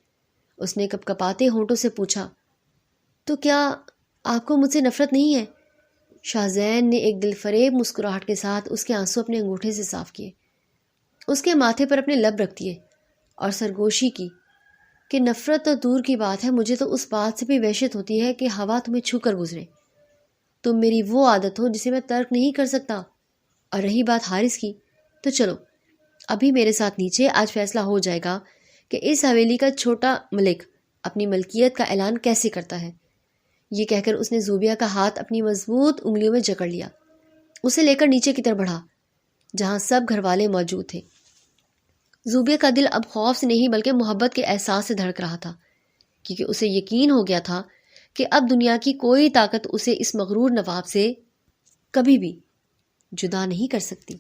اس نے کپ کپاتے ہونٹوں سے پوچھا، تو کیا آپ کو مجھ سے نفرت نہیں ہے؟ شاہ زین نے ایک دل فریب مسکراہٹ کے ساتھ اس کے آنسو اپنے انگوٹھے سے صاف کیے، اس کے ماتھے پر اپنے لب رکھ دیے اور سرگوشی کی کہ نفرت تو دور کی بات ہے، مجھے تو اس بات سے بھی وحشت ہوتی ہے کہ ہوا تمہیں چھو کر گزرے۔ تم میری وہ عادت ہو جسے میں ترک نہیں کر سکتا۔ اور رہی بات حارث کی، تو چلو ابھی میرے ساتھ نیچے، آج فیصلہ ہو جائے گا کہ اس حویلی کا چھوٹا ملک اپنی ملکیت کا اعلان کیسے کرتا ہے۔ یہ کہہ کر اس نے زوبیہ کا ہاتھ اپنی مضبوط انگلیوں میں جکڑ لیا، اسے لے کر نیچے کی طرف بڑھا جہاں سب گھر والے موجود تھے۔ زوبیہ کا دل اب خوف سے نہیں بلکہ محبت کے احساس سے دھڑک رہا تھا، کیونکہ اسے یقین ہو گیا تھا کہ اب دنیا کی کوئی طاقت اسے اس مغرور نواب سے کبھی بھی جدا نہیں کر سکتی۔